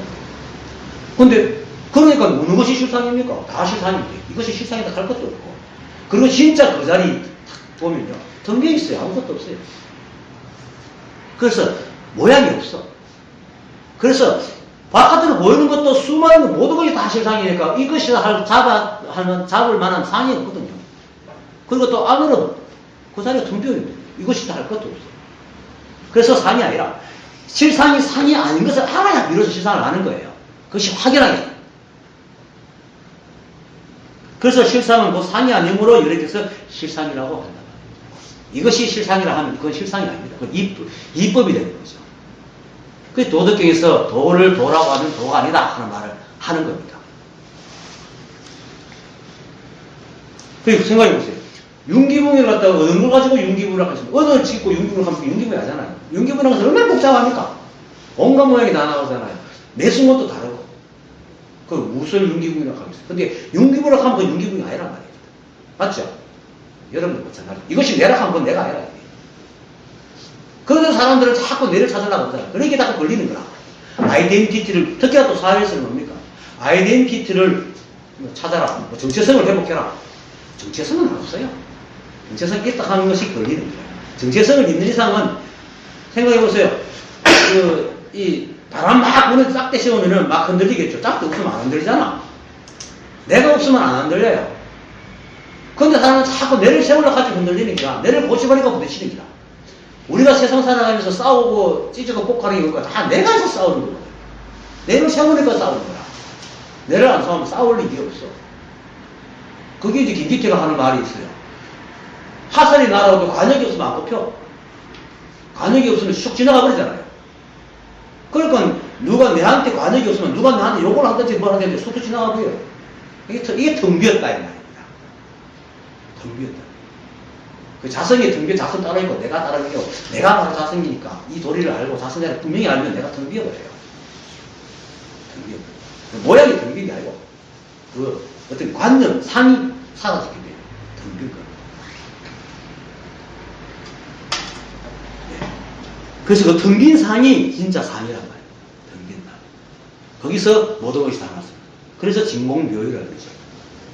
근데 그러니까 어느 것이 실상입니까? 다 실상인데 이것이 실상이다 할 것도 없고. 그리고 진짜 그 자리 보면요. 텅 비어 있어요. 아무것도 없어요. 그래서 모양이 없어. 그래서 바깥으로 보이는 것도 수많은 모든 것이 다 실상이니까 이것이 잡을 만한 상이 없거든요. 그리고 또 안으로 그 자리가 텅 비어 있는데 이것이 다 할 것도 없어. 그래서 상이 아니라 실상이 상이 아닌 것을 알아야 비로소 실상을 아는 거예요. 그것이 확연하게. 그래서 실상은 그 상이 아니므로 이렇게 해서 실상이라고 한다. 이것이 실상이라 하면 그건 실상이 아닙니다. 그건 이법이 되는 거죠. 그 도덕경에서 도를 도라고 하면 도가 아니다 하는 말을 하는 겁니다. 그리고 생각해 보세요. 융기붕을 갖다가 어느 걸 가지고 융기붕을 하겠습니까? 언어를 짓고 융기붕을 하면 융기붕이 하잖아요. 융기붕이라는 것은 얼마나 복잡합니까? 온갖 모양이 다 나오잖아요. 매 순간도 다르고. 그 무슨 융기붕이라고 하겠어요. 근데 융기붕을 하면 그 융기붕이 아니란 말이에요. 맞죠? 여러분도 마찬가지. 이것이 내라 하면 그건 내가 아니라. 그런데 사람들은 자꾸 내를 찾으려고 하잖아요. 그러니까 자꾸 걸리는 거라. 아이덴티티를, 특히나 또 사회에서는 뭡니까? 아이덴티티를 찾아라. 뭐 정체성을 회복해라. 정체성은 없어요. 정체성이 있다 하는 것이 걸리는 거예요. 정체성을 있는 이상은, 생각해보세요. 이 바람 막 부는 짝대 씌우면은 막 흔들리겠죠. 짝대 없으면 안 흔들리잖아. 내가 없으면 안 흔들려요. 그런데 사람은 자꾸 내를 세우려고 하지 흔들리니까, 내를 고집하니까 부딪히는 거야. 우리가 세상 살아가면서 싸우고 찢어고 폭발하는 이유가 다 내가 해서 싸우는 거야. 내를 세우니까 싸우는 거야. 내를 안 싸우면 싸울 일이 없어. 그게 이제 김기태가 하는 말이 있어요. 화살이 날아오도 관역이 없으면 안 꼽혀. 관역이 없으면 쑥 지나가 버리잖아요. 그러니까 누가 내한테 관역이 없으면 누가 나한테 욕을 하든지 뭘 하든지 쑥 지나가 버려요. 이게 텅 비었다 이 말입니다. 텅 비었다. 그 자성이 텅 비어 자성 따로 있고 내가 따로 있고 내가 바로 자성이니까 이 도리를 알고 자성을 분명히 알면 내가 텅 비어버려요. 텅 비어. 모양이 텅 비는 게 아니고 그 어떤 관념, 상이 사라지게 돼요. 텅 빈 거. 네. 그래서 그 텅 빈 상이 진짜 상이란 말이에요. 텅 빈 상. 거기서 모든 것이 다 나왔어요. 그래서 진공묘유라는 거죠.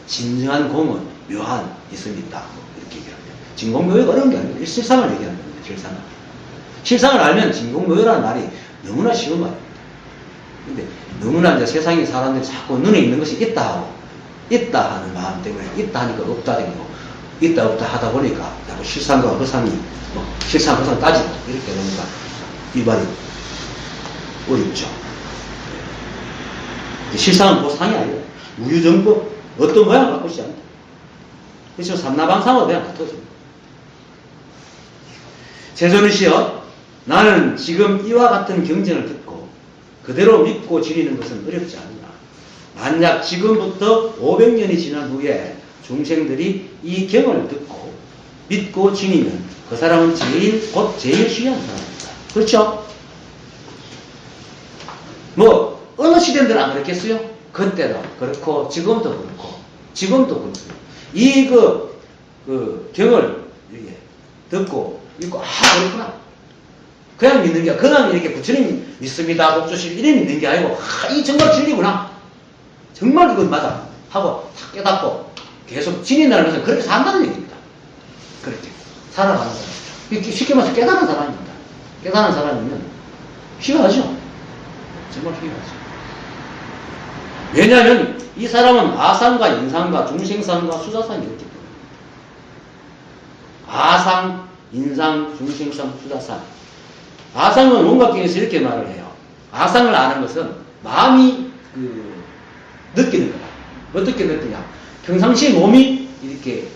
진정한 공은 묘한 있음이 있다. 이렇게 얘기합니다. 진공묘유가 어려운 게 아니고 실상을 얘기하는 겁니다. 실상을. 실상을 알면 진공묘유라는 말이 너무나 쉬운 말입니다. 근데 너무나 이제 세상의 사람들이 자꾸 눈에 있는 것이 있다 하고 있다 하는 마음 때문에 있다 하니까 없다 되고 있다 없다 하다 보니까 자꾸 실상과 허상이 실상 허상 따지고 이렇게 되니까 이 말이 어렵죠. 실상은 보상이 아니고 우유정법 어떤 모양을 바꾸지 않는다. 그래서 삼라방상으로 그냥 붙어집니다. 세존의시여 나는 지금 이와 같은 경전을 듣고 그대로 믿고 지니는 것은 어렵지 않으나 만약 지금부터 500년이 지난 후에 중생들이 이 경을 듣고 믿고 지니면 그 사람은 곧 제일 귀한 사람입니다. 그렇죠? 뭐 어느 시대인들 안 그랬겠어요? 그때도 그렇고 지금도 그렇고 지금도 그렇습니다. 이 그 경을 이렇게 듣고 읽고 그렇구나. 그냥 믿는 게 그냥 이렇게 부처님 믿습니다. 복주심 이래 믿는 게 아니고 이 정말 진리구나. 정말 이건 맞아 하고 탁 깨닫고 계속 진인하는 것은 그렇게 산다는 얘기입니다. 그렇게 살아가는 사람. 쉽게 말해서 깨달은 사람입니다. 깨달은 사람이면 희화하죠. 정말 희화하죠. 왜냐하면 이 사람은 아상과 인상과 중생상과 수자상이 있기 때문에 아상, 인상, 중생상, 수자상. 아상은 원각경에서 이렇게 말을 해요. 아상을 아는 것은 마음이 느끼는 거다. 어떻게 느끼냐? 평상시 몸이 이렇게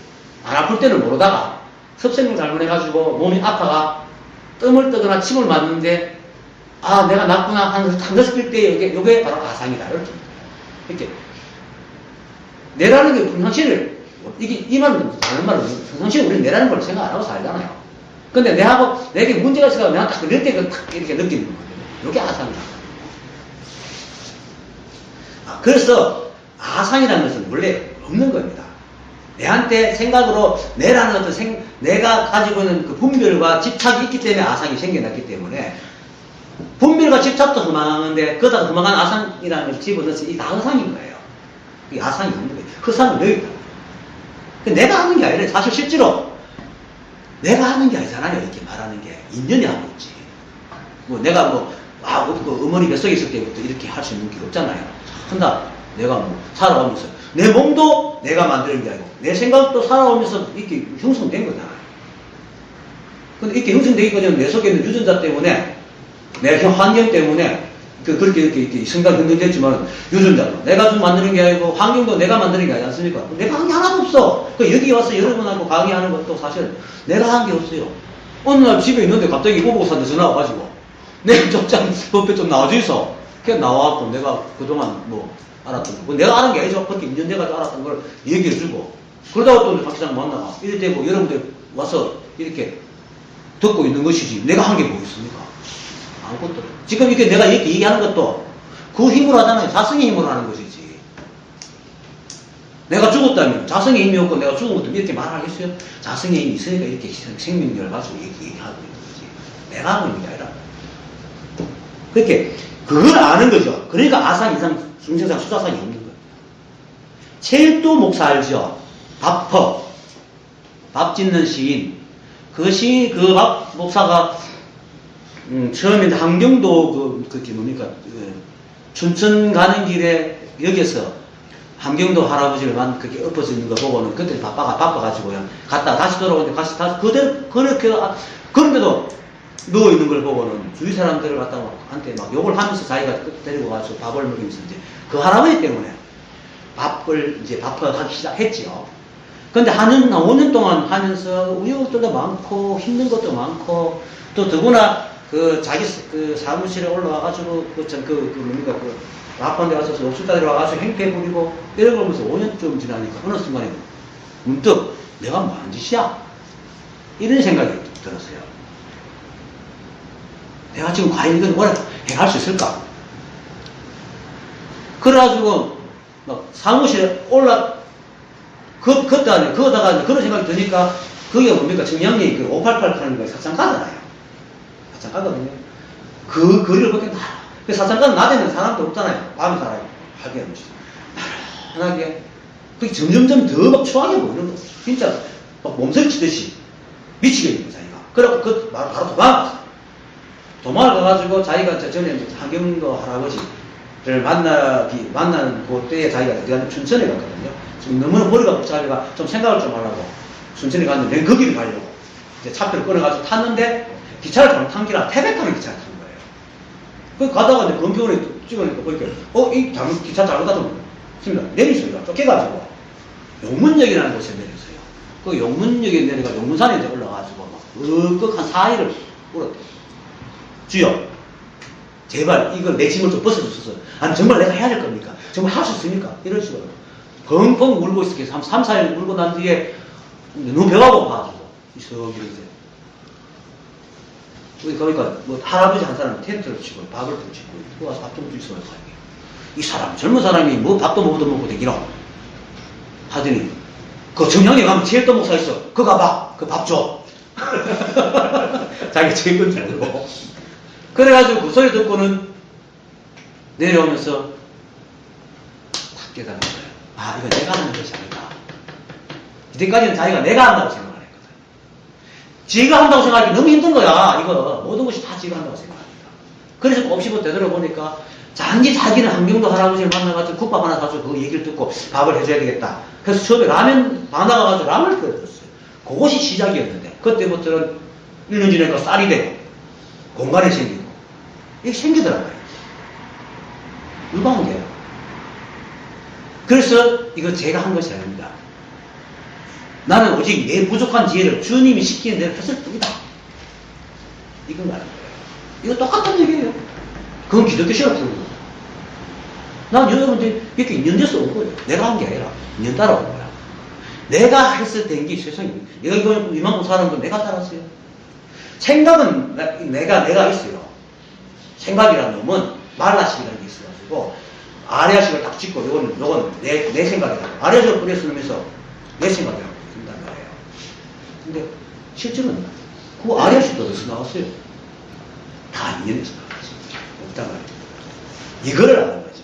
안 아플 때는 모르다가 섭생을 잘못해가지고 몸이 아파가 뜸을 뜨거나 침을 맞는데 아 내가 낫구나 한 다섯 때 이게 바로 아상이다. 이렇게 내라는 게 평상시를 이게, 이 말은, 다른 말은, 평상시에 우리는 내라는 걸 생각 안 하고 살잖아요. 근데 내하고, 내게 문제가 있어서 내가 딱 그럴 때 딱 이렇게 느끼는 거거든요. 이게 아상이다. 그래서, 아상이라는 것은 원래 없는 겁니다. 내한테 생각으로 내라는 어떤 내가 가지고 있는 그 분별과 집착이 있기 때문에 아상이 생겨났기 때문에 분별과 집착도 허망한데 그러다가 허망한 아상이라는 걸 집어넣어서 이 다 허상인 거예요. 이 아상이 없는 거예요. 허상은 여기 있다. 내가 하는 게 아니라 사실 실제로 내가 하는 게 아니잖아요. 이렇게 말하는 게 인연이 하고 있지. 뭐 내가 그 어머니 뱃속에 있을 때부터 이렇게 할 수 있는 게 없잖아요. 한다. 내가 뭐 살아가면서 내 몸도 내가 만드는 게 아니고 내 생각도 살아오면서 이렇게 형성된 거잖아요. 근데 이렇게 형성되기까지는 내 속에 있는 유전자 때문에 내 환경 때문에 그렇게 이렇게 생각이 흔들렸지만 유전자도 내가 좀 만드는 게 아니고 환경도 내가 만드는 게 아니지 않습니까? 내가 한 게 하나도 없어. 여기 와서 여러분하고 강의하는 것도 사실 내가 한 게 없어요. 어느 날 집에 있는데 갑자기 이보고사한테 전화 와가지고 내가 법에 좀 나와주이소. 그냥 나와갖고 내가 그동안 뭐 알았던 거. 내가 아는 게 아니죠. 그렇게 2년 돼가지고 알았던 걸 얘기해주고 그러다가 또 박 기자님 만나가 이럴 때고 여러분들 와서 이렇게 듣고 있는 것이지 내가 한 게 뭐 있습니까? 아무것도. 지금 이렇게 내가 이렇게 얘기하는 것도 그 힘으로 하잖아요. 자성의 힘으로 하는 것이지. 내가 죽었다면 자성의 힘이 없고 내가 죽은 것도 이렇게 말하겠어요? 자성의 힘이 있으니까 이렇게 생명력을 가지고 얘기하고 있는 거지. 내가 하고 있는 게 아니라. 그렇게 그걸 아는 거죠. 그러니까 아상, 이상, 중생상, 수사상이 없는 거예요. 첼도 목사 알죠? 밥퍼. 밥 짓는 시인. 그 목사가 처음에 함경도 뭡니까? 춘천 가는 길에 여기서 함경도 할아버지를 그렇게 엎어져 있는 거 보고는 그때 바빠가지고 그냥 갔다가 다시 돌아오는데 다시 그런데도 누워 있는 걸 보고는 주위 사람들을 갖다가 한테 막 욕을 하면서 자기가 데리고 가서 밥을 먹이면서 이제 그 할아버지 때문에 밥을 이제 하기 시작했지요. 근데 한 5년 동안 하면서 우여곡절도 많고 힘든 것도 많고 또 더구나 자기 사무실에 올라와가지고 뭡니까 라판데 가서 옥수다리 와가지고 행패 부리고 이런 걸 보면서 5년쯤 지나니까 어느 순간에 문득 내가 뭐 하는 짓이야? 이런 생각이 들었어요. 내가 지금 과연 이건 오래 해갈 수 있을까? 그래가지고 막 사무실에 그러다가 그런 생각이 드니까 그게 뭡니까? 청량리 588 하는 거에 사창가잖아요. 사창가거든요. 그 거리를 그렇게 사창가는 낮에는 사람도 없잖아요. 밤에 사람이 하게 하는 짓. 나른하게 그게 점점점 더 막 추하게 보이는 거죠. 진짜 막 몸서리 치듯이 미치겠는 거예요, 자기가. 그래갖고 바로 도망을 가가지고 자기가 전에 한경도 할아버지를 만나는 그때에 자기가 어디 가면 춘천에 갔거든요. 지금 너무나 머리가 복잡해가 좀 생각을 좀 하려고 춘천에 갔는데 내가 거기를 가려고 이제 차표를 끊어가지고 탔는데 기차를 잘못 탄 기라 태백하는 기차를 탄 거예요. 그 가다가 이제 검표원에 찍으니까 보니까 기차 잘못 타서 내리소리가 쫓겨가지고 용문역이라는 곳에 내렸어요. 그 용문역에 내려가 용문산에 이제 올라가지고 막 한 4일을 울었대요. 주여, 제발 이걸 내 짐을 좀 벗어주소서. 아니 정말 내가 해야 될 겁니까? 정말 할 수 있습니까? 이런 식으로 펑펑 울고 있었게 3, 4일 울고 난 뒤에 너무 배가 고파가지고 이렇게 그러니까 뭐 할아버지 한 사람이 텐트를 치고 밥을 좀 짓고 그 와서 밥 좀 주소서. 이 사람 젊은 사람이 뭐 밥도 먹고 되기로 하더니 그 정량에 가면 제일도 목사 있어. 그거 가봐. 그 밥 줘. 자기가 제일 건줄 알고. 그래가지고 그 소리 듣고는 내려오면서 딱 깨달은 거예요. 아, 이거 내가 하는 것이 아니다. 이때까지는 자기가 내가 한다고 생각을 했거든. 지가 한다고 생각하기 너무 힘든 거야. 이거 모든 것이 다 지가 한다고 생각하니까. 그래서 곱씹어 되돌아보니까 자기는 한경도 할아버지를 만나가지고 국밥 하나 사주고 그 얘기를 듣고 밥을 해줘야 되겠다. 그래서 처음에 라면 만나가지고 라면을 끓여줬어요. 그것이 시작이었는데 그때부터는 1년 지나니까 쌀이 되고 공간이 생기고 이게 생기더라고요. 유방한 게요. 그래서 이거 제가 한 것이 아닙니다. 나는 오직 내 부족한 지혜를 주님이 시키는 대로 했을 뿐이다. 이건 말하는 거예요. 이거 똑같은 얘기예요. 그건 기독교 시험 풀는 거예요. 난 여러분들이 이렇게 2년 돼서 온 거예요. 내가 한 게 아니라 2년 따라온 거야. 내가 했을 때 게 세상에. 이거 이만큼 사람도 내가 살았어요. 생각은 내가 있어요. 생각이라는 놈은 말라식이라는 게 있어가지고, 아래아식을 딱 짓고, 요건 내 생각이라고. 아래아식을 뿌려서 놓으면서 내 생각이라고 된단 말이에요. 근데 실제로는 그 아래아식도 어디서 나왔어요? 다 인연에서 나왔어요. 없단 말이에요. 이거를 아는 거죠.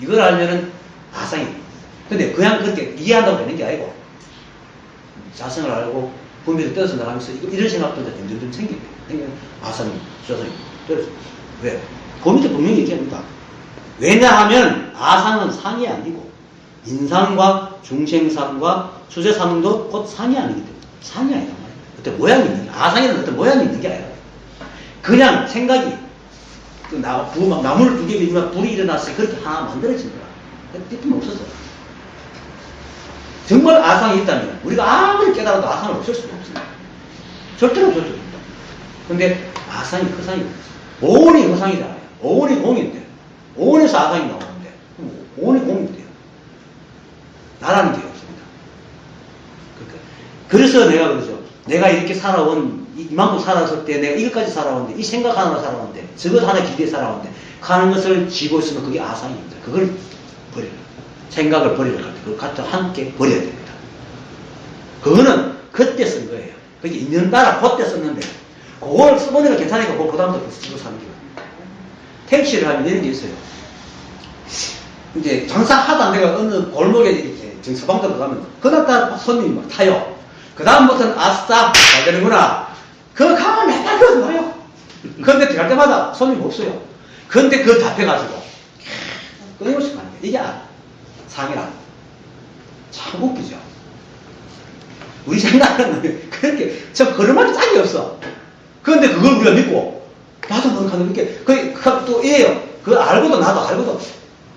이걸 알면은 아상이. 근데 그냥 그렇게 이해한다고 되는 게 아니고, 자성을 알고, 분별을 떠서 나가면서 이런 생각들도 점점 생기게. 아상이, 수자성이. 왜? 범위도 분명히 얘기합니다. 왜냐하면 아상은 상이 아니고, 인상과 중생상과 수재상도 곧 상이 아니기 때문에. 상이 아니다 말이에요. 어떤 모양이 있는 게, 아상에는 어떤 모양이 있는 게 아니라. 그냥 생각이, 나무를 두 개 밀면 불이 일어났어요. 그렇게 하나 만들어진 거야. 뜻은 없었어. 정말 아상이 있다면, 우리가 아무리 깨달아도 아상은 없을 수가 없습니다. 절대로 없을 수가 없다. 근데 아상이 허상이 없어. 오온이 허상이잖아요. 오온이 공인데, 오온에서 아상이 나오는데, 오온이 공인데요. 나라는 게 없습니다. 그래서 내가 그러죠. 내가 이렇게 살아온, 이만큼 살았을 때 내가 이것까지 살아왔는데, 이 생각 하나 살아왔는데, 저것 하나 기대에 살아왔는데, 하는 것을 지고 있으면 그게 아상입니다. 그걸 버려라. 생각을 버리라 할 때, 그걸 갖다 함께 버려야 됩니다. 그거는 그때 쓴 거예요. 그게 인연 따라 그때 썼는데, 그걸 써보니까 괜찮으니까, 그다음부터 쓰고 사는 거예요. 택시를 하면 이런 게 있어요. 이제 장사하다 내가 어느 골목에 이렇게 서방도 가면, 그날따라 손님이 막 타요. 그다음부터는 아싸, 잘 되는구나. 그거 가면 맨날 그러고 가요. 그런데 들어갈 때마다 손님 없어요. 그런데 그거 잡혀가지고, 끊임없이 가는 거예요. 이게 상이라. 참 웃기죠. 우리 생각은 그렇게, 저 걸음마도 짝이 없어. 그런데 그걸 우리가 믿고, 나도 그렇게 하는 게, 또 이래요. 그걸 알고도 나도 알고도,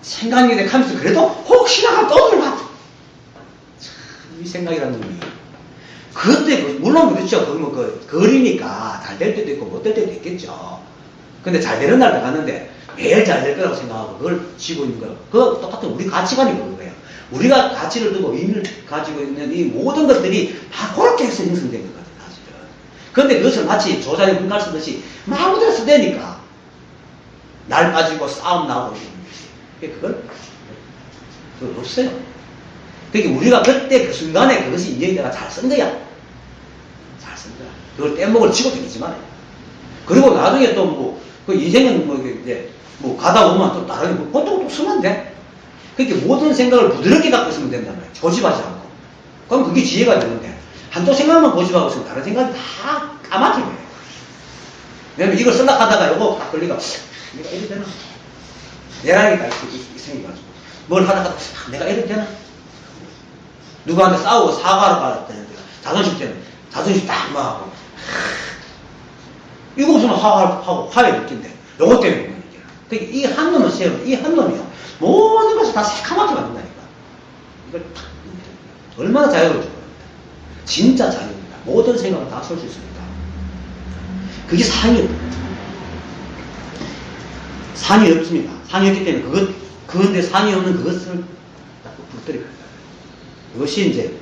생각이 돼 하면서 그래도 혹시나 하면 또 들어가. 참, 이 생각이라는 놈이. 그때, 물론 그렇죠. 거리니까 잘 될 때도 있고 못 될 때도 있겠죠. 근데 잘 되는 날도 갔는데 매일 잘 될 거라고 생각하고 그걸 지고 있는 거예요. 그거 똑같은 우리 가치관이 그런 거예요. 우리가 가치를 두고 의미를 가지고 있는 이 모든 것들이 다 그렇게 해서 형성된 것 같아요, 사실은. 그런데 그것을 마치 조자의 분갈 쓰듯이 마음대로 쓰대니까 날 빠지고 싸움 나오고 이런 것이. 그건 없어요. 그러니까 우리가 그때 그 순간에 그것이 인연이 내가 잘 쓴 거야. 잘 쓴 거야. 그걸 뗏목을 치고 다니지 말아요. 그리고 나중에 또 그 인생은 이제 가다 보면 또 다른 보통 또 쓰면 돼. 그러니까 모든 생각을 부드럽게 갖고 있으면 된단 말이야. 고집하지 않고. 그럼 그게 지혜가 되는데, 한쪽 생각만 고집하고 있으면 다른 생각이 다 까맣게 돼요. 왜냐면 이걸 생각하다가 요거 딱 걸리가, 내가 이래도 되나? 내랑이가 생겨가지고. 뭘 하다가, 내가 이래도 되나? 누구한테 싸우고 사과를 받았다는데, 자존심 때문에, 자존심 딱 나가고, 이거 없으면 사과하고 화해 느낀대. 요것 때문에 그런 얘기야. 그러니까 이 한 놈을 세우면, 이 한 놈이요. 모든 것을 다 새카맣게 만든다니까. 이걸 탁, 얼마나 자유로운지 모릅니다. 진짜 자유입니다. 모든 생각을 다 쏠 수 있습니다. 그게 상이입니다. 상이 없습니다. 상이 없기 때문에 그건데 상이 없는 그것을 딱 붙들어야 합니다. 그것이 이제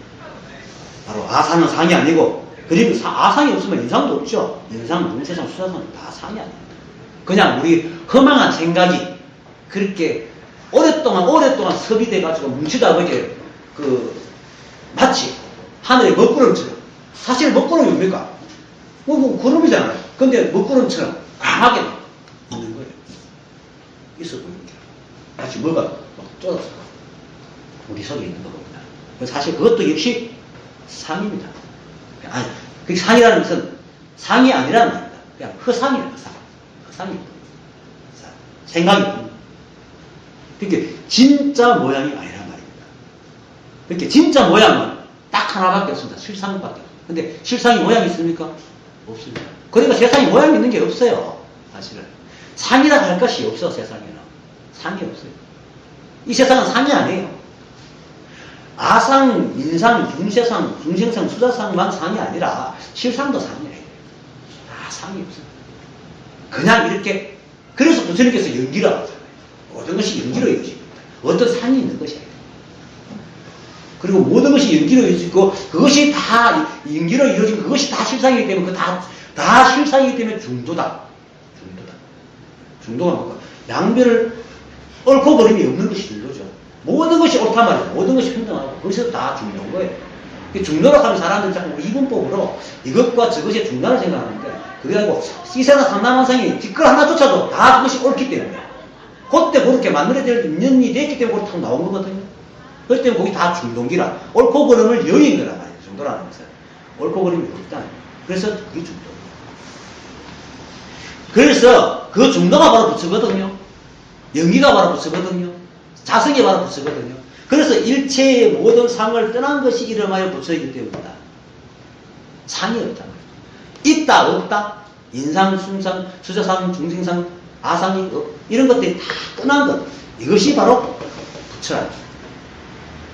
바로 아상은 상이 아니고, 그리고 아상이 없으면 인상도 없죠. 인상, 문세상, 수사상 다 상이 아닙니다. 그냥 우리 허망한 생각이 그렇게 오랫동안 섭이돼가지고 뭉치다 보게 마치 하늘의 먹구름처럼. 사실 먹구름이 뭡니까? 구름이잖아요. 근데 먹구름처럼 강하게 있는 거예요. 있어 보이는 게. 마치 뭐가 막 쏟아서 우리 속에 있는 겁니다. 사실 그것도 역시 상입니다. 아니, 그 상이라는 것은 상이 아니라는 겁니다. 그냥 허상이에요, 허상. 허상입니다. 생각입니다. 그러니까 진짜 모양이 아니란 말입니다. 그러니까 진짜 모양은 딱 하나밖에 없습니다. 실상밖에 없습니다. 근데 실상이 모양이 있습니까? 없습니다. 그러니까 세상에 모양이 있는 게 없어요. 사실은. 상이라 할 것이 없어, 세상에는. 상이 없어요. 이 세상은 상이 아니에요. 아상, 인상, 중세상, 중생상, 수자상만 상이 아니라 실상도 상이 아니에요. 다 상이 없어요. 그냥 이렇게, 그래서 부처님께서 연기라고 하잖아요. 모든 것이 연기로 이루어집니다. 어떤 상이 있는 것이 아니에요. 그리고 모든 것이 연기로 이루어지고 그것이 다 연기로 이루어진 그것이 다 실상이기 때문에 다 실상이기 때문에 중도다. 중도가 뭔가 양변을 옳고 그름이 없는 것이 중도죠. 모든 것이 옳단 말이에요. 모든 것이 평등하고 거기서 다 중도인 거예요. 중도라고 하면 사람들이 자꾸 이분법으로 이것과 저것의 중간을 생각하는데 그게 아니고 이 세상 삼남한상이 뒷걸 하나조차도 다 그것이 옳기 때문에 그때 그렇게 만들어질 인연이 됐기 때문에 그렇게 나온 거거든요. 그렇기 때문에 거기 다 중동기라 옳고 그름을 여인 거란 말이에요. 중도라는 것은 옳고 그름이 없다. 그래서 그게 중도. 그래서 그 중도가 바로 부처거든요. 영기가 바로 부처거든요. 자성이 바로 부처거든요. 그래서 일체의 모든 상을 떠난 것이 이름하여 부처이기 때문이다. 상이 없다. 있다 없다 인상, 순상, 수저상, 중생상, 아상이 이런 것들이 다 떠난 것 이것이 바로 부처라.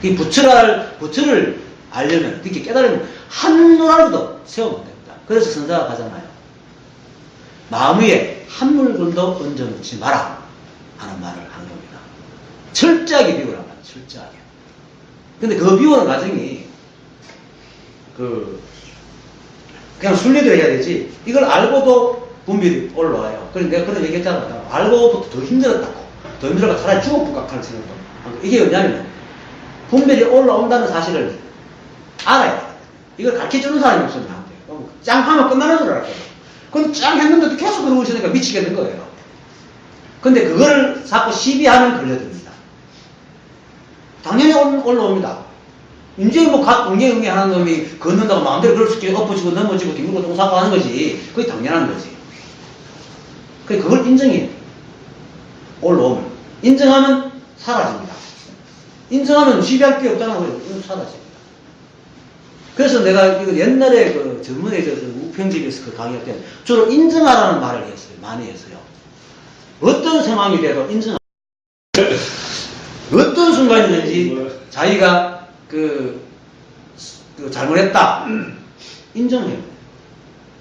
이 부처를 알려면 이렇게 깨달으면 한눈알도 세우면 됩니다. 그래서 선사가 가잖아요. 마음 위에 한 물건도 얹어놓지 마라 하는 말을 하는 겁니다. 철저하게 비우란 말이에요. 철저하게. 근데 그 비우는 과정이 그냥 순리대로 해야 되지 이걸 알고도 분별이 올라와요. 그래서 내가 그런 얘기 했잖아요. 알고부터 더 힘들었다고. 더 힘들어가 차라리 죽어볼까 하는 생각도. 이게 뭐냐면 분별이 올라온다는 사실을 알아야 돼. 이걸 가르쳐주는 사람이 없으면 안 돼요. 짱 하면 끝나는 줄 알았거든. 그건 짱 했는데도 계속 그러고 있으니까 미치게 된 거예요. 근데 그거를 자꾸 시비하면 걸려듭니다. 당연히 올라옵니다. 이제 뭐 각 응애 하는 놈이 걷는다고 마음대로 그럴 수 있게 엎어지고 넘어지고 뒹굴고 똥싸고 하는 거지. 그게 당연한 거지. 그걸 인정해요. 올라오면. 인정하면 사라집니다. 인정하면 시비할 게 없잖아. 이건 사라집니다. 그래서 내가 이거 옛날에 그 전문에 우평집에서 그 강의할 때 주로 인정하라는 말을 했어요. 많이 했어요. 어떤 상황이 돼도 인정하라. 어떤 순간이든지 자기가 잘못했다. 인정해요.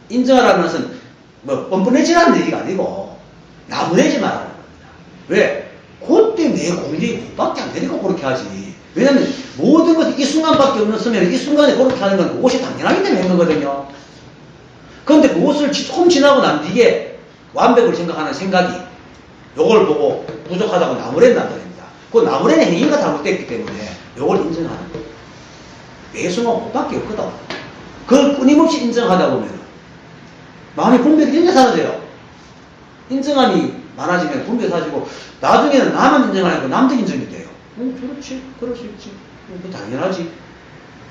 인정하라는 것은 뭐 뻔뻔해지라는 얘기가 아니고 나무내지 말라는 겁니다. 왜? 그때 내 공력이 그밖에 안 되니까 그렇게 하지. 왜냐면 모든 것이 이 순간밖에 없으면 이 순간에 그렇게 하는 건 그것이 당연하기 때문에 한 거거든요. 그런데 그것을 조금 지나고 난 뒤에 완벽을 생각하는 생각이 요걸 보고 부족하다고 나무랜다는 겁니다. 그 나무랜의 행위가 잘못됐기 때문에 요걸 인정하는 거예요. 매 순간 그밖에 없거든. 그걸 끊임없이 인정하다 보면 마음의 분별이 굉장히 사라져요. 인정함이 많아지면 분별이 사라지고 나중에는 나만 인정하니까 남들 인정이 돼요. 그렇지. 그럴 수 있지. 당연하지.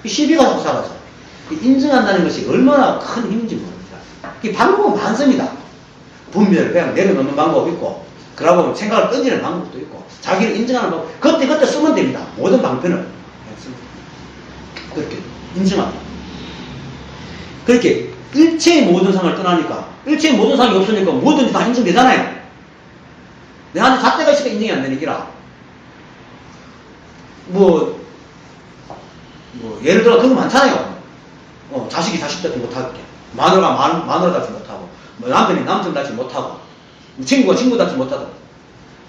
이 시비가 자꾸 사라져. 인정한다는 것이 얼마나 큰 힘인지 모릅니다. 이 방법은 많습니다. 분별을 그냥 내려놓는 방법이 있고 그러고 생각을 던지는 방법도 있고 자기를 인정하는 방법 그때 쓰면 됩니다. 모든 방편을 그렇게 인정합니다. 그렇게 일체의 모든 상을 떠나니까 일체의 모든 상이 없으니까 뭐든지 다 인정되잖아요. 내한테 잣대가 있으니까 인정이 안 되는 기라. 예를 들어 그런 거 많잖아요. 자식이 자식 닮지 못하게, 마누라가 마누라 닮지 못하고, 남편이 남편 닮지 못하고, 친구가 친구 닮지 못하고,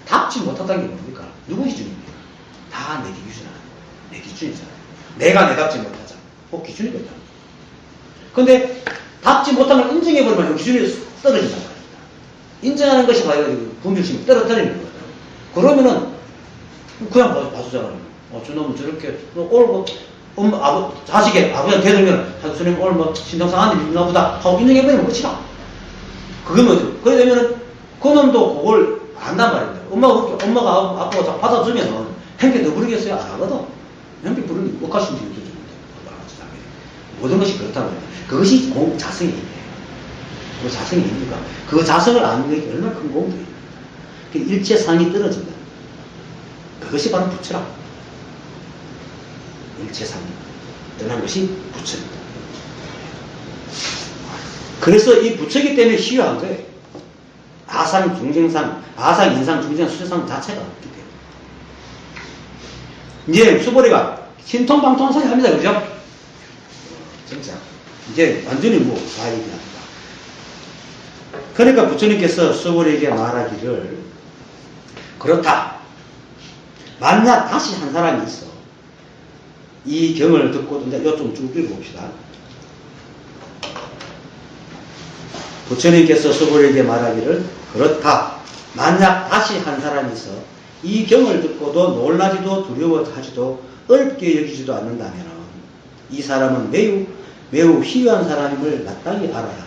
답지 못하다는 게 뭡니까? 누구 기준입니까? 다 내 기준이잖아요. 내 기준이잖아요. 내가 내답지 못하잖아. 그 기준이 없잖아. 근데 답지 못하면 인정해버리면 그 기준이 떨어진단 말입니다. 인정하는 것이 바로 분별심이 떨어뜨리는 거예요. 그러면은 그냥 봐주잖아요. 저놈은 저렇게 오늘 자식의 아버지한테 대들면 저놈 오늘 신동상한테 믿나 보다 하고 인정해버리면 끝이다. 그게 뭐죠? 그래 되면은 그놈도 그걸 안단 말입니다. 엄마가 아빠가 받아주면 행패 더 부르겠어요? 안 하거든. 행패 부르는 억하신 뒤에 모든 것이 그렇다는 거예요. 그것이 자성이에요. 그 자성이 뭡니까? 그 자성을 아는 게 얼마나 큰 공부예요. 일체상이 떨어진다. 그것이 바로 부처라. 일체상이 떠난 것이 부처입니다. 그래서 이 부처이기 때문에 희유한 거예요. 아상, 중생상, 아상, 인상, 중생, 수세상 자체가 없기 때문에. 이제 수보리가 신통방통한 소리 합니다. 그죠? 진짜. 이제 완전히 다 얘기합니다. 그러니까 부처님께서 수보리에게 말하기를 그렇다. 만약 다시 한 사람이 있어. 이 경을 듣고 이제 이거 좀 쭉 읽어봅시다. 부처님께서 수보리에게 말하기를 그렇다. 만약 다시 한 사람이 있어 이 경을 듣고도 놀라지도 두려워하지도 어렵게 여기지도 않는다면 이 사람은 매우 희귀한 사람임을 마땅히 알아야 한다.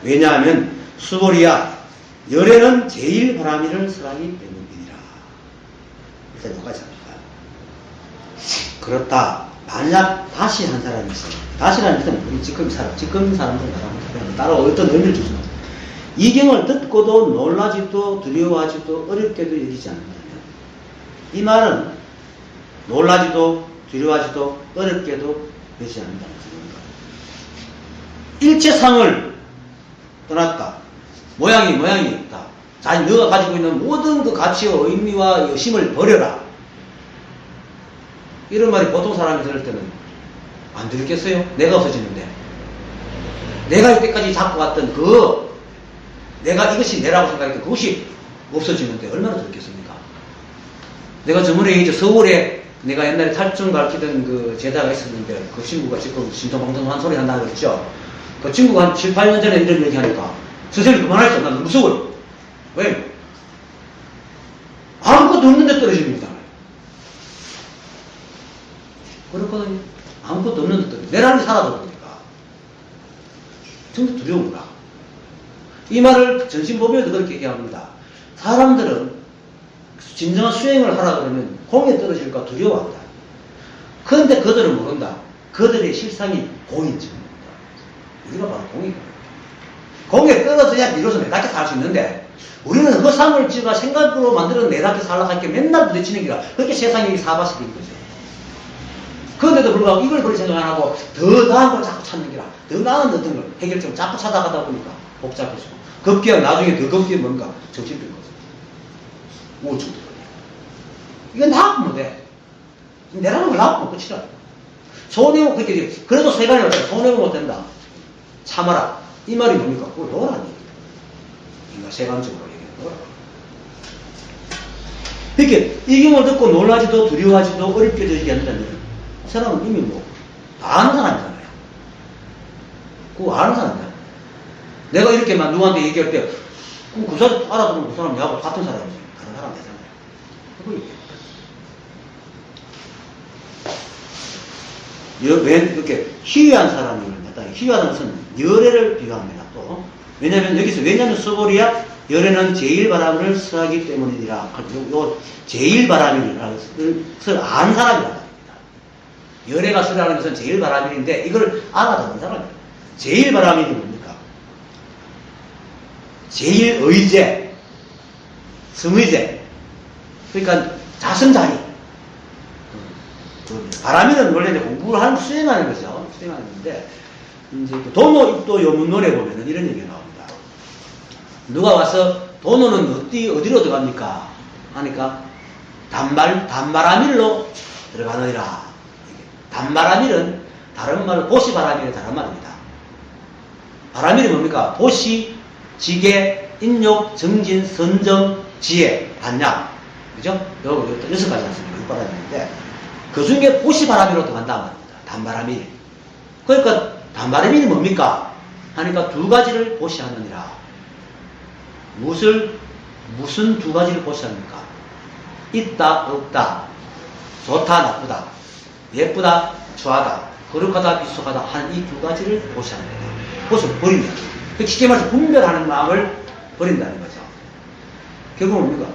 왜냐하면 수보리야 열애는 제일 바람이를 설하기 때문이니라. 일단 여기까지 합니다. 그렇다. 만약 다시 한 사람이 있어. 다시라는 뜻은 우리 지금 사람들 말하면 따로 어떤 의미를 주죠. 이 경을 듣고도 놀라지도 두려워하지도 어렵게도 여기지 않는다면 이 말은 놀라지도 두려워하지도 어렵게도 여기지 않는다는 뜻입니다. 일체상을 떠났다. 모양이 있다. 자기 너가 가지고 있는 모든 그 가치와 의미와 여심을 버려라. 이런 말이 보통 사람이 들을 때는 안 들겠어요? 내가 없어지는데. 내가 이때까지 잡고 왔던 내가 이것이 내라고 생각했던 그것이 없어지는데 얼마나 들겠습니까? 내가 저번에 이제 서울에 내가 옛날에 탈중 가르치던 그 제자가 있었는데 그 친구가 지금 신통방통한 소리 한다고 그랬죠? 그 친구가 한 7, 8년 전에 이런 얘기 하니까 선생님 그만하시죠. 난 무서워요. 왜? 아무것도 없는데 떨어집니다. 그렇거든요. 아무것도 없는데 떨어집니다. 내란이 사라져버리니까. 정말 두려운가. 이 말을 전신보배에도 그렇게 얘기합니다. 사람들은 진정한 수행을 하라 그러면 공에 떨어질까 두려워한다. 그런데 그들은 모른다. 그들의 실상이 공인증입니다. 우리가 바로 공이거든요. 공에 떨어져야 비로소 내답게 살 수 있는데 우리는 허상을 지가 생각으로 만들어 내답게 살라고 할게 맨날 부딪히는 기라 그렇게 세상이 사바시 된 거죠. 그런데도 불구하고 이걸 그렇게 생각 안 하고 더 나은 걸 자꾸 찾는 기라 더 나은 어떤 걸 해결점을 자꾸 찾아가다 보니까 복잡해지고 급기야 나중에 더 급기야 뭔가 정신병 거죠. 우울증도 그래요. 이건 나하고 못해. 내라는 걸 나하고 끝이라. 손해고 그렇게 그래도 세간이 어때? 손해고 못된다. 참아라. 이 말이 뭡니까? 그걸 넣으라는 얘기입니다. 인간 세간적으로 얘기하는 이렇게 이 경을 듣고 놀라지도 두려워하지도 어렵게도 얘기한다면 그 사람은 이미 뭐 다 아는 사람이잖아요. 그거 아는 사람이잖아요. 내가 이렇게 막 누구한테 얘기할 때 그 사람 알아두면 그 사람 나하고 같은 사람이지. 다른 사람 되잖아요. 그거 얘기해요. 왜 이렇게 희귀한 사람을 갖다 희귀하다는 것은 열애를 비교합니다. 또 왜냐하면 여기서 왜냐하면 수보리야 열애는 제일 바람을 설하기 때문이니라. 요 제일 바람이라는 것을 아는 사람이라고 합니다. 열애가 설하는 것은 제일 바람인데 이걸 알아듣는 사람이에요. 제일 바람이 뭡니까? 제일 의제, 성의제. 그러니까 자선자리. 바람이는 원래 공부를 하는 수행하는 거죠. 수행하는 건데, 이제 도노 입도 요문론에 보면은 이런 얘기가 나옵니다. 누가 와서 도노는 어디로 들어갑니까? 하니까 단바라밀로 들어가느니라. 단바라밀은 다른 말로 보시바라밀의 다른 말입니다. 바라밀이 뭡니까? 보시, 지계, 인욕, 정진, 선정, 지혜, 반약. 그죠? 요 6가지 않습니까? 6바라밀인데 그 중에 보시바라밀로 들어간다는 말입니다. 단바라밀. 그러니까 단바라밀이 뭡니까? 하니까 두 가지를 보시하느니라. 무슨 두 가지를 보시합니까? 있다, 없다, 좋다, 나쁘다, 예쁘다, 추하다, 거룩하다, 비속하다 한 이 두 가지를 보시합니다. 그것을 버린다. 쉽게 말해서 분별하는 마음을 버린다는 거죠. 결국은 뭡니까?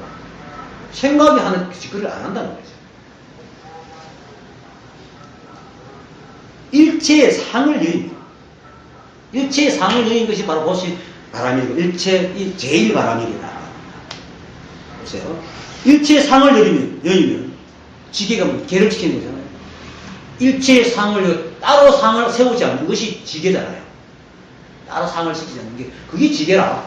생각이 하는 짓거리를 안 한다는 거죠. 일체의 상을 여입니다. 일체의 상을 여인 것이 바로 보시 바람이고 일체의 제일 바람이라고 합니다. 보세요. 일체의 상을 여이면 지게가 뭐 개를 지키는 거잖아요. 일체의 상을 따로 상을 세우지 않는 것이 지게잖아요. 따로 상을 지키지 않는 게 그게 지게라.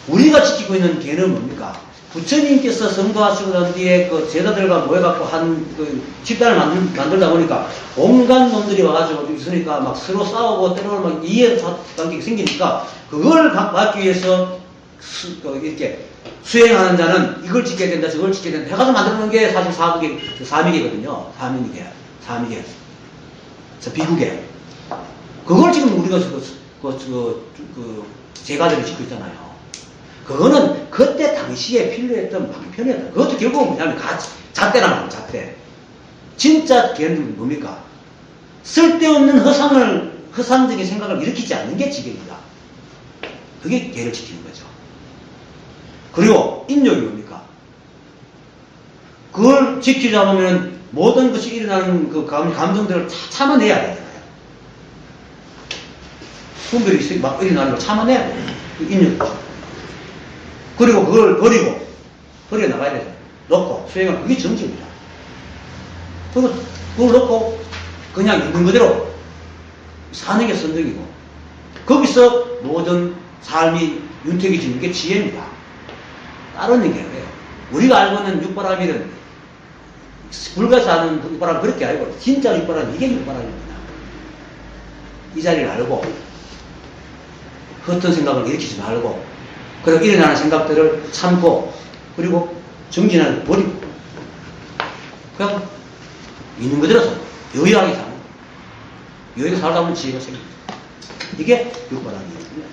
우리가 지키고 있는 개는 뭡니까? 부처님께서 성도하시고 난 뒤에 그 제자들과 모여갖고 한 그 집단을 만들다 보니까 온갖 놈들이 와가지고 있으니까 막 서로 싸우고 때로는 막 이해관계가 생기니까 그걸 막기 위해서 이렇게 수행하는 자는 이걸 지켜야 된다, 저걸 지켜야 된다 해가지고 만드는 게 사실 사미계거든요. 사미계. 비구계. 그걸 지금 우리가 제가들이 짓고 있잖아요. 그거는 그때 당시에 필요했던 방편이었다. 그것도 결국은 뭐냐면 잣대라는 거예요, 잣대. 진짜 걔는 뭡니까? 쓸데없는 허상적인 생각을 일으키지 않는 게 지경이다. 그게 걔를 지키는 거죠. 그리고 인욕이 뭡니까? 그걸 지키자 보면 모든 것이 일어나는 그 감정들을 참아내야 되잖아요. 분별이 막 일어나는 걸 참아내야 돼요. 인욕이죠. 그리고 그걸 버려 나가야 되잖아요. 놓고 수행을 그게 정지입니다. 그리고 그걸 놓고 그냥 있는 그대로 사는 게 선정이고 거기서 모든 삶이 윤택해지는 게 지혜입니다. 다른 얘기 아니에요. 우리가 알고 있는 육바라밀은 불가에서 하는 육바람 그렇게 알고 진짜 육바람 이게 육바람입니다. 이 자리를 알고 헛된 생각을 일으키지 말고 그리고 일어나는 생각들을 참고 그리고 정진하는 버리고 그냥 있는 그대로서 여유하게 사는 여유하게 살다 보면 지혜가 생깁니다. 이게 육바람이거든요.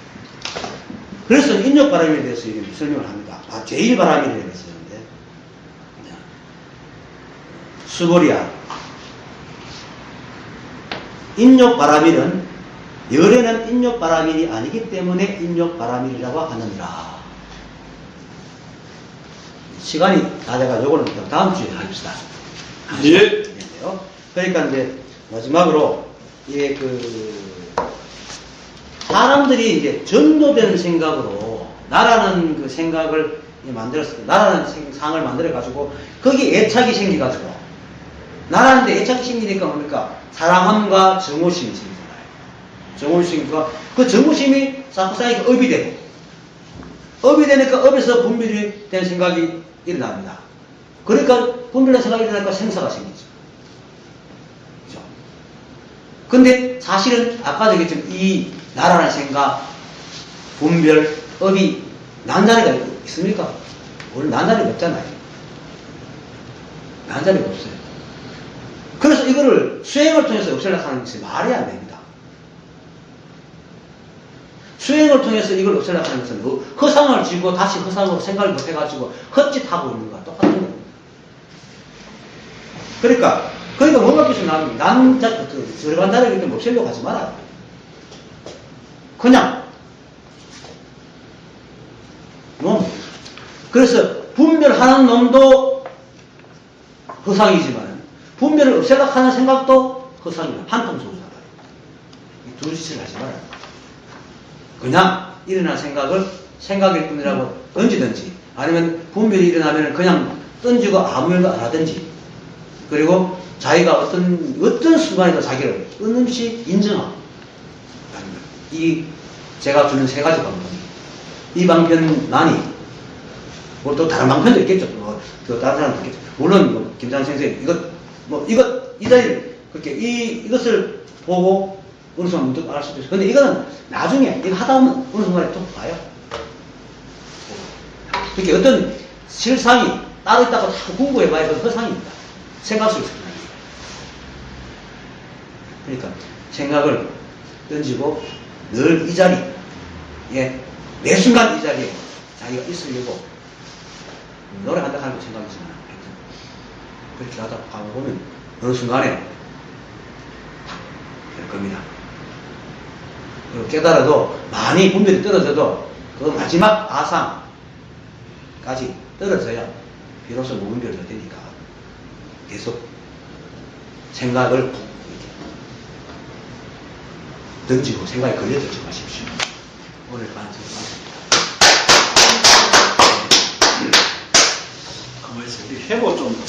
그래서 인욕바람에 대해서 설명을 합니다. 제1바람에 대해서 쓰는데 수고리야 인욕바람일은 열에는 인욕바람일이 아니기 때문에 인욕바람일이라고 하느니라. 시간이 다 돼가 요거는 다음 주에 합시다. 예. 그러니까 이제 마지막으로 사람들이 이제 전도된 생각으로 나라는 그 생각을 만들었을 때 나라는 상을 만들어 가지고 거기에 애착이 생겨 가지고 나라는데 애착이 생기니까 뭡니까? 사랑함과 정오심이 생기잖아요. 정오심과 그 정오심이 쌓이니까 업이 되고 업이 되니까 업에서 분별이 된 생각이 일어납니다. 그러니까 분별된 생각이 일어나니까 생사가 생기죠. 그죠? 근데 사실은 아까도 얘기했지만 이 나라는 생각, 분별, 업이 난자리가 있습니까? 원래 난자리가 없잖아요. 난자리가 없어요. 그래서 이거를 수행을 통해서 없애려고 하는 것이 말이 안 됩니다. 수행을 통해서 이걸 없애려고 하는 것은 허상을 쥐고 다시 허상으로 생각을 못해가지고 헛짓하고 있는 거와 똑같은 겁니다. 그러니까 뭐가 뜻이 나면 저러간 자리이기 때문에 없애려고 하지 말아요. 그냥 그래서 분별하는 놈도 허상이지만 분별을 없애려고 하는 생각도 허상이다. 한통속이다. 이 두 짓을 하지 말아요. 그냥 일어난 생각을 생각일 뿐이라고 던지든지 아니면 분별이 일어나면 그냥 던지고 아무 일도 안 하든지 그리고 자기가 어떤 순간에도 자기를 끊임없이 인정하고 이 제가 주는 세 가지 방편 이 방편만이 뭐 또 다른 방편도 있겠죠. 또 다른 사람도 있겠죠. 물론 김장 선생님 이 자리를 그렇게 이것을 보고 어느 순간 문득 알 수도 있어요. 근데 이거는 나중에 이거 하다 보면 어느 순간에 또 봐요. 그렇게 어떤 실상이 따로 있다고 다 공부해봐야 그 허상입니다. 생각 속에서 그러니까 생각을 던지고 늘 이 자리에 매 순간 이 자리에 자기가 있으려고 노력한다 하는 거 생각이지만 그렇게 하다 가보면 어느 순간에 될 겁니다. 그리고 깨달아도 많이 분별이 떨어져도 그 마지막 아상까지 떨어져야 비로소 무분별이 되니까 계속 생각을 던지고 생각에 걸려들지 마십시오. 오늘 강의 마칩니다. 가만히 있어. 우리 해보 좀.